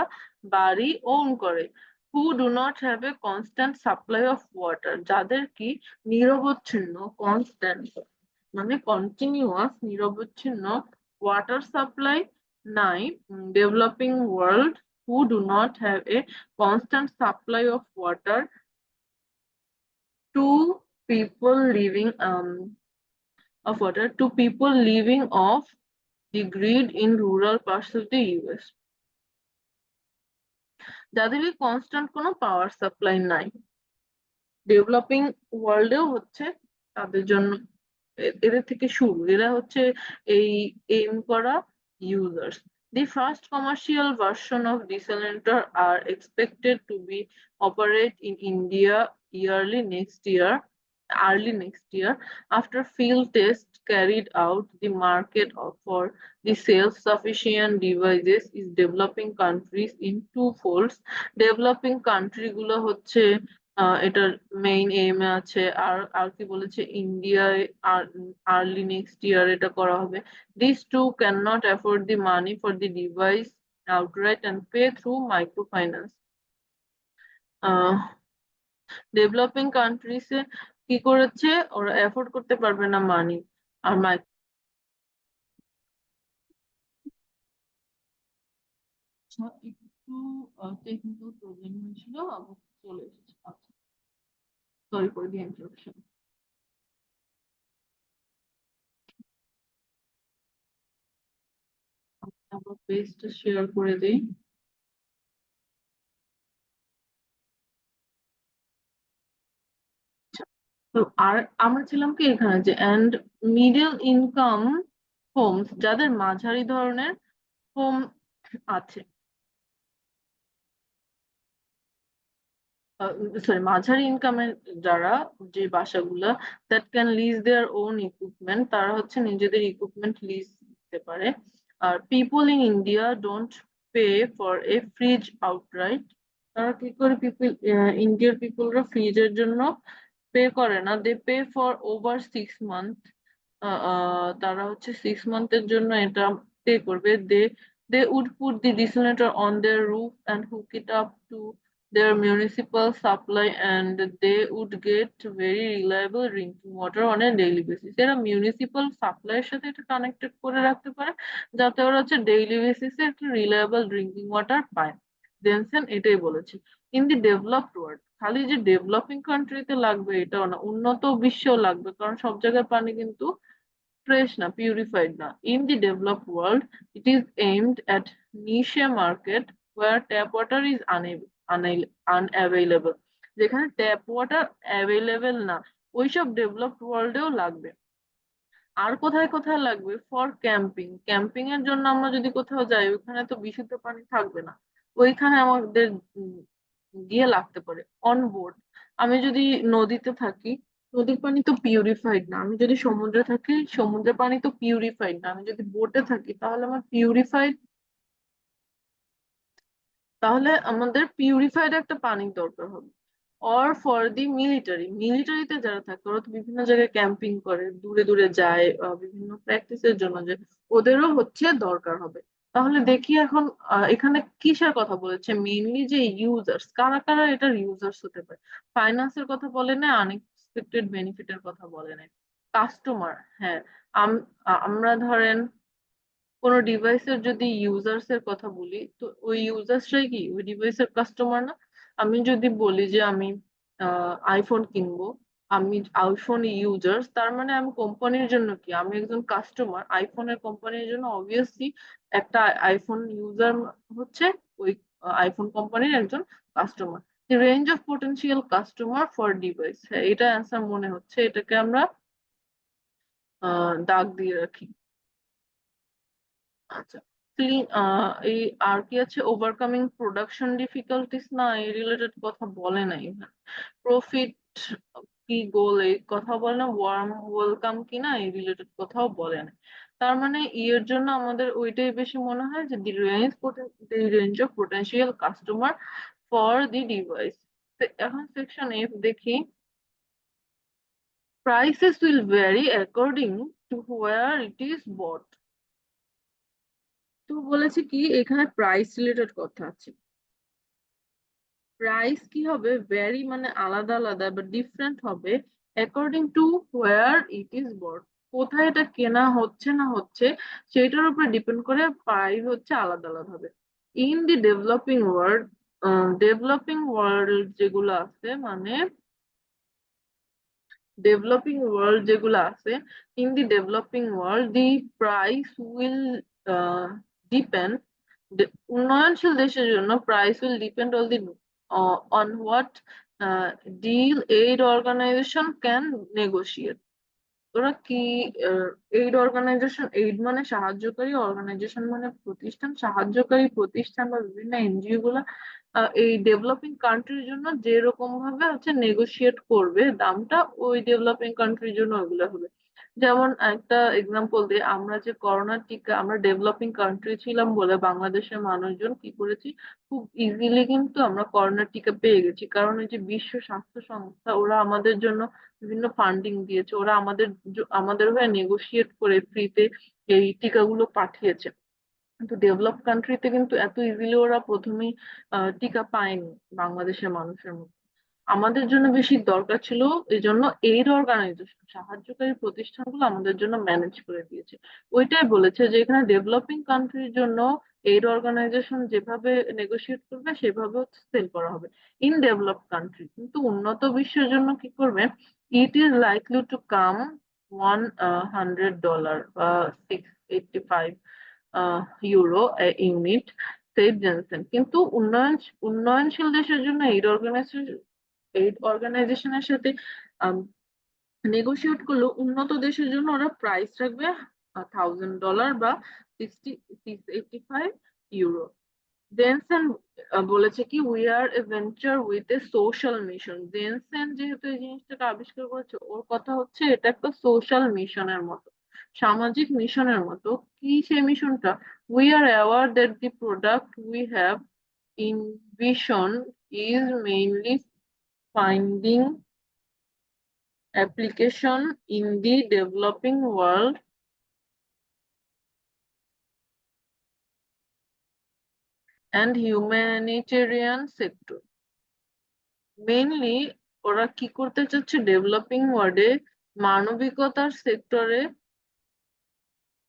B: বাড়ি ওন করে, who do not have a constant supply of water, যাদের কি নিরবচ্ছিন্ন, কনস্ট্যান্ট মানে কন্টিনিউয়াস, নিরবচ্ছিন্ন ওয়াটার সাপ্লাই নাই, developing world who do not have a constant supply of water to people living of water to people living off the grid in rural parts of the US, যাদের কনস্ট্যান্ট কোনো পাওয়ার সাপ্লাই নাই, ডেভেলপিং ওয়ার্ল্ডেও হচ্ছে তাদের জন্য এদের থেকে শুরু, এরা হচ্ছে এই এম করা users. The first commercial version of desalinator are expected to be operate in India early next year. After field tests carried out, the market for the self-sufficient devices is developing countries in two folds. Developing country গুলো হচ্ছে এটার মেইন এম আছে, আর আর কি বলেছে, ইন্ডিয়ায় আর্লি নেক্সট ইয়ার এটা করা হবে। This too can not afford the money for the device outright and pay through micro finance. Developing কান্ট্রিজে কি করেছে, ওরা অ্যাফোর্ড করতে পারবে না মানি আর একটু টেকনিক্যাল প্রবলেম হয়েছিল, আবার চলে এসেছে। আচ্ছা, সরি ফর দি ইন্টারাপশন। আবার পেজটা শেয়ার করে দেই। তো আর আমরা ছিলাম কি এখানে যে এন্ড মিডল ইনকাম হোমস, যাদের মাঝারি ধরনের হোম আছে, সরি মাঝারি ইনকামের যারা, যে বাসাগুলা that can lease their own equipment, তারা হচ্ছে নিজেদের ইকুইপমেন্ট লিজ দিতে পারে। আর people in India don't pay for a fridge outright, তারা কি করে, ইন্ডিয়ার পিপলরা ফ্রিজের জন্য পে করে না, they pay for over 6 month, তারা হচ্ছে 6 মান্থের জন্য এটা পে করবে। They would put the desalinator on their roof and hook it up to their municipal supply and they would get very reliable drinking water on a daily basis. এরা মিউনিসিপাল সাপ্লাইয়ের সাথে এটা কানেক্টেড করে রাখতে পারে, যাতে ওরা হচ্ছে ডেইলি বেসিসে একটা রিলায়েবল ড্রিঙ্কিং ওয়াটার পায়। জেনসেন এটাই বলেছে। ইন দি ডেভেলপড ওয়ার্ল্ড, খালি যে ডেভেলপিং কান্ট্রিতে লাগবে এটাও না, উন্নত বিশ্বেও লাগবে, কারণ সব জায়গায় পানি কিন্তু ফ্রেশ না, পিউরিফাইড না। In the developed world it is aimed at niche market where tap water is unavailable, যেখানে ট্যাপ ওয়াটার অ্যাভেলেবেল না, ওইসব ডেভেলপড ওয়ার্ল্ডেও লাগবে। আর কোথায় কোথায় লাগবে, ফর ক্যাম্পিং, ক্যাম্পিং এর জন্য আমরা যদি কোথাও যাই ওখানে তো বিশুদ্ধ পানি থাকবে না, ওইখানে আমাদের গিয়ে লাগতে পারে। অন বোর্ড, আমি যদি নদীতে থাকি, নদীর পানি তো পিউরিফাইড না, আমি যদি সমুদ্রে থাকি সমুদ্রের পানি তো পিউরিফাইড না, আমি যদি বোটে থাকি তাহলে আমার পিউরিফাইড, তাহলে আমাদের পিউরিফাইড একটা পানির দরকার হবে। অর ফর দি মিলিটারি, মিলিটারিতে যারা থাকে ওরা তো বিভিন্ন জায়গায় ক্যাম্পিং করে, দূরে দূরে যায় বিভিন্ন প্র্যাকটিসের জন্য, যে ওদেরও হচ্ছে দরকার হবে। তাহলে দেখি এখন এখানে কিসের কথা বলেছে, মেইনলি যে ইউজার্স, কারা কারা এটার ইউজার্স হতে পারে। ফাইন্যান্সের কথা বলে না, আনএক্সপেক্টেড বেনিফিটের কথা বলে না, কাস্টমার। হ্যাঁ, আমরা ধরেন কোনো ডিভাইসের যদি ইউজার্স এর কথা বলি, তো ওই ইউজার্সরাই কি ওই ডিভাইসের কাস্টমার না? আমি যদি বলি যে আমি আইফোন কিনবো, আমি আইফোন ইউজার্স, তার মানে আমি কোম্পানির জন্য কি, আমি একজন কাস্টমার আইফোনের কোম্পানির জন্য, অবভিয়াসলি একটা আইফোন ইউজার হচ্ছে ওই আইফোন কোম্পানির একজন customer. Range of potential customer for device, হ্যাঁ এটা অ্যান্সার মনে হচ্ছে, এটাকে আমরা দাগ দিয়ে রাখি। আচ্ছা, এই আর কি আছে, ওভারকামিং প্রোডাকশন ডিফিকাল্টিস, না এই রিলেটেড কথা বলে নাই। প্রফিট কি গোল এই কথা বলে না, ওয়ার্ম ওয়েলকাম কি না এই রিলেটেড কথাও বলে না। তার মানে এর জন্য আমাদের ওইটাই বেশি মনে হয় যে the range of potential customer for the device. এখন সেকশন এফ দেখি, prices will vary according to where it is bought। তো বলেছে কি এখানে প্রাইস রিলেটেড কথা আছে, প্রাইস কি হবে, ভ্যারি মানে আলাদা আলাদা বা ডিফারেন্ট হবে, according to where it is bought, কোথায় এটা কেনা হচ্ছে না হচ্ছে সেটার উপর ডিপেন্ড করে প্রাইস হচ্ছে আলাদা আলাদা হবে। ইন দি ডেভেলপিং ওয়ার্ল্ড যেগুলো আছে, মানে ডেভেলপিং ওয়ার্ল্ড যেগুলো আছে, in the developing world the price will depend, উন্নয়নশীল দেশের জন্য price will depend all the on what deal aid organisation can negotiate. ওরা কি এইড অর্গানাইজেশন, এইড মানে সাহায্যকারী, অর্গানাইজেশন মানে প্রতিষ্ঠান, সাহায্যকারী প্রতিষ্ঠান বা বিভিন্ন এনজিও গুলা এই ডেভেলপিং কান্ট্রির জন্য যেরকম ভাবে হচ্ছে নেগোশিয়েট করবে দামটা, ওই ডেভেলপিং কান্ট্রির জন্য ওইগুলো হবে। যেমন একটা এক্সাম্পল দিয়ে, আমরা যে করোনার টিকা, আমরা ডেভেলপিং কান্ট্রি ছিলাম বলে বাংলাদেশের মানুষজন কি করেছি, খুব ইজিলি কিন্তু আমরা করোনার টিকা পেয়ে গেছি, কারণ ওই যে বিশ্ব স্বাস্থ্য সংস্থা ওরা আমাদের জন্য বিভিন্ন ফান্ডিং দিয়েছে, ওরা আমাদের হয়ে নেগোশিয়েট করে ফ্রিতে এই টিকাগুলো পাঠিয়েছে। কিন্তু ডেভেলপ কান্ট্রিতে কিন্তু এত ইজিলি ওরা প্রথমেই টিকা পায়নি বাংলাদেশের মানুষের মতো। আমাদের জন্য বেশি দরকার ছিল, এই জন্য এইড অর্গানাইজেশন, সাহায্যকারী প্রতিষ্ঠানগুলো আমাদের জন্য ম্যানেজ করে দিয়েছে। ওইটাই বলেছে যে এখানে ডেভেলপিং কান্ট্রির জন্য এইড অর্গানাইজেশন যেভাবে নেগোশিয়েট করবে সেভাবে সেল করা হবে ইন ডেভেলপ কান্ট্রি, কিন্তু উন্নত বিশ্বের জন্য কি করবে, it is likely to come $100 বা 685 ইউরো ইউনিট, সেভ জেনসেন। কিন্তু উন্নয়নশীল দেশের জন্য এইড অর্গানাইজেশনের সাথে নেগোশিয়েট করলো, উন্নত দেশের জন্য ওরা প্রাইস রাখবে $1000 বা 685 ইউরো। জেনসেন বলেছে কি, we are A venture with a social mission. Jensen যেহেতু এই জিনিসটাকে আবিষ্কার করেছে, ওর কথা হচ্ছে এটা একটা সোশ্যাল মিশনের মতো, সামাজিক মিশনের মতো। কি সেই মিশনটা? We are aware that the product we have envision is mainly finding application in the developing world and humanitarian sector. Mainly ওরা কি করতে চাচ্ছে, ডেভেলপিং ওয়ার্ল্ডে মানবিকতার সেক্টরে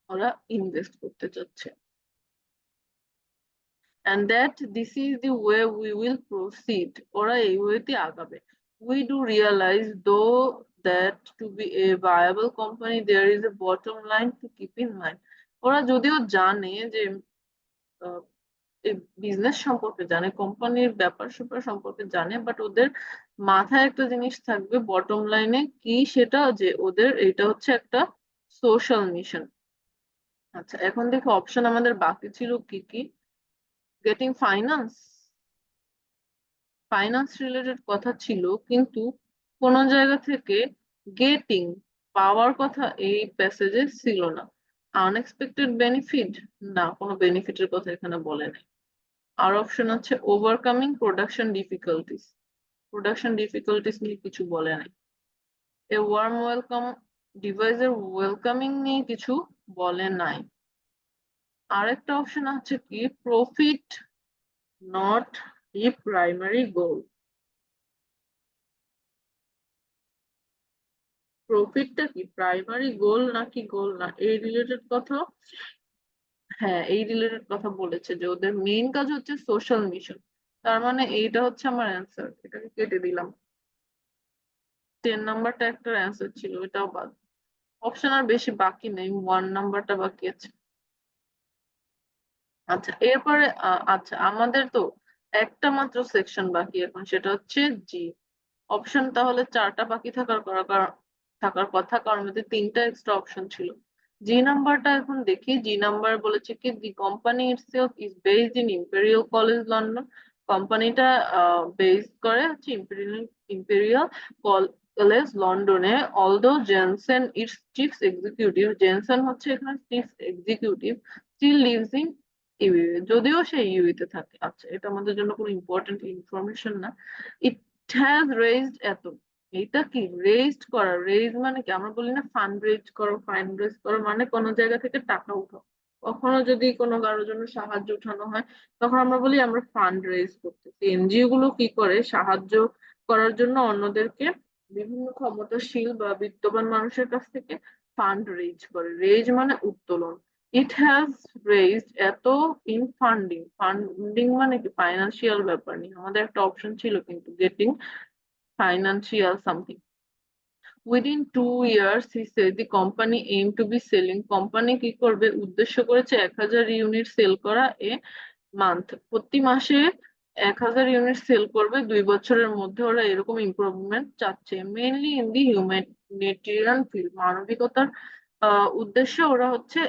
B: ওরা ইনভেস্ট করতে চাচ্ছে, and that this is the way we will proceed, ওরা এই ওয়েতে আগাবে। We do realize though that to be a viable company there is a bottom line to keep in mind. ওরা যদিও জানে যে বিজনেস সম্পর্কে জানে, কোম্পানির ব্যাপার স্যাপার সম্পর্কে জানে, বাট ওদের মাথায় একটা জিনিস থাকবে বটম লাইনে কি, সেটা যে ওদের এটা হচ্ছে একটা সোশ্যাল মিশন। আচ্ছা, এখন দেখো অপশন আমাদের বাকি ছিল কি কি। গেটিং ফাইন্যান্স, ফাইন্যান্স রিলেটেড কথা ছিল, কিন্তু কোন জায়গা থেকে গেটিং, পাওয়ার কথা এই প্যাসেজে ছিল না। আনএক্সপেক্টেড বেনিফিট, না, কোনো বেনিফিটের কথা এখানে বলে নাই। আর অপশন আছে ওভারকামিং প্রোডাকশন ডিফিকাল্টিস নিয়ে কিছু বলে নাই। এ ওয়ার্ম ওয়েলকাম ডিভাইসের ওয়েলকামিং নিয়ে কিছু বলে নাই। আরেকটা অপশন আছে কি, প্রফিট নট ই প্রাইমারি গোল। প্রফিটটা কি প্রাইমারি গোল নাকি গোল না, এই রিলেটেড কথা, হ্যাঁ এই রিলেটেড কথা বলেছে যে ওদের মেইন কাজ হচ্ছে সোশ্যাল মিশন। তার মানে এইটা হচ্ছে আমার অ্যান্সার, এটাকে কেটে দিলাম। 10 নাম্বারটা একটা অ্যান্সার ছিল, এটাও বাদ। অপশন আর বেশি বাকি নেই, 1 নাম্বারটা বাকি আছে। আচ্ছা এরপরে আচ্ছা আমাদের তো একটা মাত্র সেকশন বাকি এখন, সেটা হচ্ছে জি। অপশন তাহলে 4টা বাকি থাকার কথা, কারণ ওদের 3টা এক্সট্রা অপশন ছিল। জি নাম্বারটা এখন দেখি। জি নাম্বার বলেছে কি, the company itself is based in Imperial College London. কোম্পানিটা বেস করে হচ্ছে ইম্পেরিয়াল কলেজ লন্ডনে। Although Jensen its chief executive, Jensen হচ্ছে এখানে chief executive, still lives in UA, যদিও সে ইউএতে থাকে। আচ্ছা, এটা আমাদের জন্য কোনো ইম্পর্টেন্ট ইনফরমেশন না। ইট হ্যাজ রেজড এত, এইটা কি রেজড করা, রেজ মানে কি, আমরা বলি না ফান্ড রেজ করো, ফান্ড রেজ করো মানে কোনো জায়গা থেকে টাকা উঠাও। কখনো যদি কোনো কারোর জন্য সাহায্য উঠানো হয়, তখন আমরা বলি আমরা ফান্ড রেজ করতেছি। এনজিও গুলো কি করে, সাহায্য করার জন্য অন্যদেরকে বিভিন্ন ক্ষমতাশীল বা বিত্তবান মানুষের কাছ থেকে ফান্ড রেজ করে। রেজ মানে উত্তোলন। ইট হ্যাজ রেজড এত ইন ফান্ডিং, ফান্ডিং মানে কি ফাইন্যান্সিয়াল ব্যাপার নিয়ে। আমাদের একটা অপশন ছিল কিন্তু, getting financial something. Within 2 years, he said the company aimed to be selling. Company কি করবে, উদ্দেশ্য করেছে 1000 ইউনিট সেল করা এ মান্থ, প্রতি মাসে 1000 ইউনিট সেল করবে 2 বছরের মধ্যে, ওরা এরকম ইমপ্রুভমেন্ট চাচ্ছে mainly in the humanitarian field, মানবিকতার উদ্দেশ্যে ওরা হচ্ছে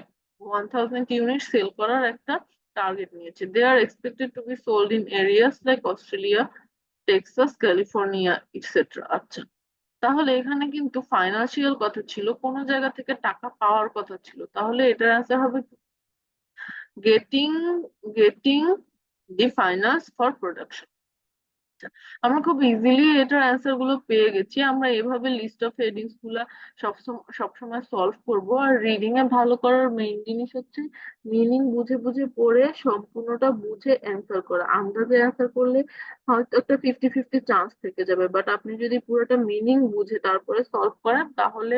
B: 1000 ইউনিট সেল করার একটা টার্গেট নিয়েছে। They are expected to be sold in areas like Australia, Texas, California etcetera. আচ্ছা, তাহলে এখানে কিন্তু ফাইন্যান্সিয়াল কথা ছিল, কোন জায়গা থেকে টাকা পাওয়ার কথা ছিল, তাহলে এটার অ্যান্সার হবে getting getting the finance for production. আমরা খুব ইজিলি এটার অ্যান্সার গুলো পেয়ে গেছি। আমরা এভাবে লিস্ট অফ হেডিংস গুলা সবসময় সলভ করব। আর রিডিং এ ভালো করার মেইন জিনিস হচ্ছে মিনিং বুঝে বুঝে পড়ে সম্পূর্ণটা বুঝে অ্যান্সার করা। আন্দাজে অ্যান্সার করলে হয়তো একটা 50-50 চান্স থেকে যাবে, বাট আপনি যদি পুরোটা মিনিং বুঝে তারপরে সলভ করেন তাহলে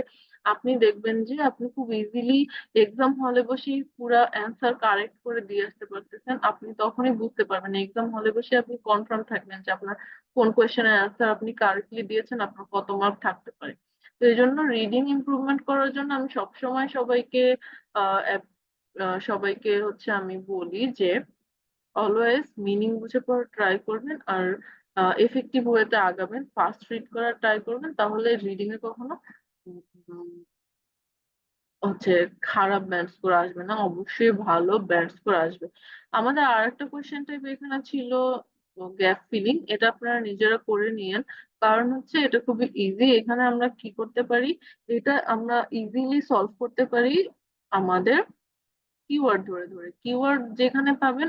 B: আপনি দেখবেন যে আপনি খুব ইজিলি এক্সাম হলে বসেই পুরো অ্যান্সার কারেক্ট করে দিয়ে আসতে পারতেছেন। আপনি তখনই বুঝতে পারবেন, এক্সাম হলে বসে আপনি কনফার্ম থাকবেন যে আপনার কোন কোয়েশ্চেনের অ্যান্সার আপনি কারেক্টলি দিয়েছেন, আপনার কত মার্ক থাকতে পারে। তো এই জন্য রিডিং ইমপ্রুভমেন্ট করার জন্য আমি সবসময় সবাইকে হচ্ছে আমি বলি যে অলওয়েজ মিনিং বুঝে পড়ার ট্রাই করবেন, আর এফেক্টিভ ওয়েতে আগাবেন, ফাস্ট রিড করার ট্রাই করবেন, তাহলে রিডিং এ কখনো উম, হচ্ছে খারাপ ব্যান্ড স্কোর আসবে না, অবশ্যই ভালো ব্যান্ড স্কোর আসবে। আমাদের আর একটা কোয়েশ্চেন টাইপ এখানে ছিল গ্যাপ ফিলিং, এটা আপনারা নিজেরা করে নিয়েন, কারণ হচ্ছে এটা খুবই ইজি। এখানে আমরা কি করতে পারি, এটা আমরা ইজিলি সলভ করতে পারি আমাদের কিওয়ার্ড ধরে ধরে। কিওয়ার্ড যেখানে পাবেন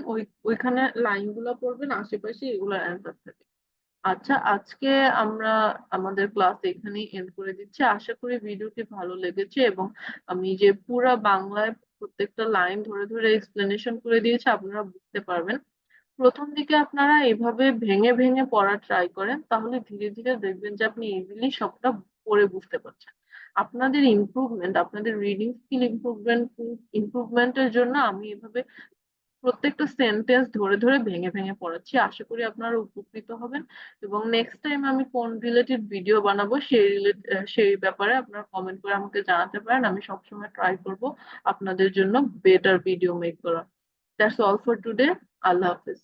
B: ওইখানে লাইন গুলা পড়বেন, আশেপাশে এগুলোর অ্যান্সার থাকে। আচ্ছা, আজকে আমরা আমাদের ক্লাস এখানেই এন্ড করে দিচ্ছি। আশা করি ভিডিওটি ভালো লেগেছে এবং আমি যে পুরা বাংলায় প্রত্যেকটা লাইন ধরে ধরে এক্সপ্লেনেশন করে দিয়েছি আপনারা বুঝতে পারবেন। প্রথম দিকে আপনারা এভাবে ভেঙে ভেঙে পড়া ট্রাই করেন, তাহলে ধীরে ধীরে দেখবেন যে আপনি ইজিলি সবটা পড়ে বুঝতে পারছেন। আপনাদের ইমপ্রুভমেন্ট, আপনাদের রিডিং স্কিল ইমপ্রুভমেন্টের জন্য আমি এভাবে প্রত্যেকটা সেন্টেন্স ধরে ধরে ভেঙে ভেঙে পড়াচ্ছি। আশা করি আপনারা উপকৃত হবেন এবং নেক্সট টাইম আমি কোন রিলেটেড ভিডিও বানাবো সেই ব্যাপারে আপনারা কমেন্ট করে আমাকে জানাতে পারেন। আমি সবসময় ট্রাই করব আপনাদের জন্য বেটার ভিডিও মেক করা। That's all for today. Allah Hafiz.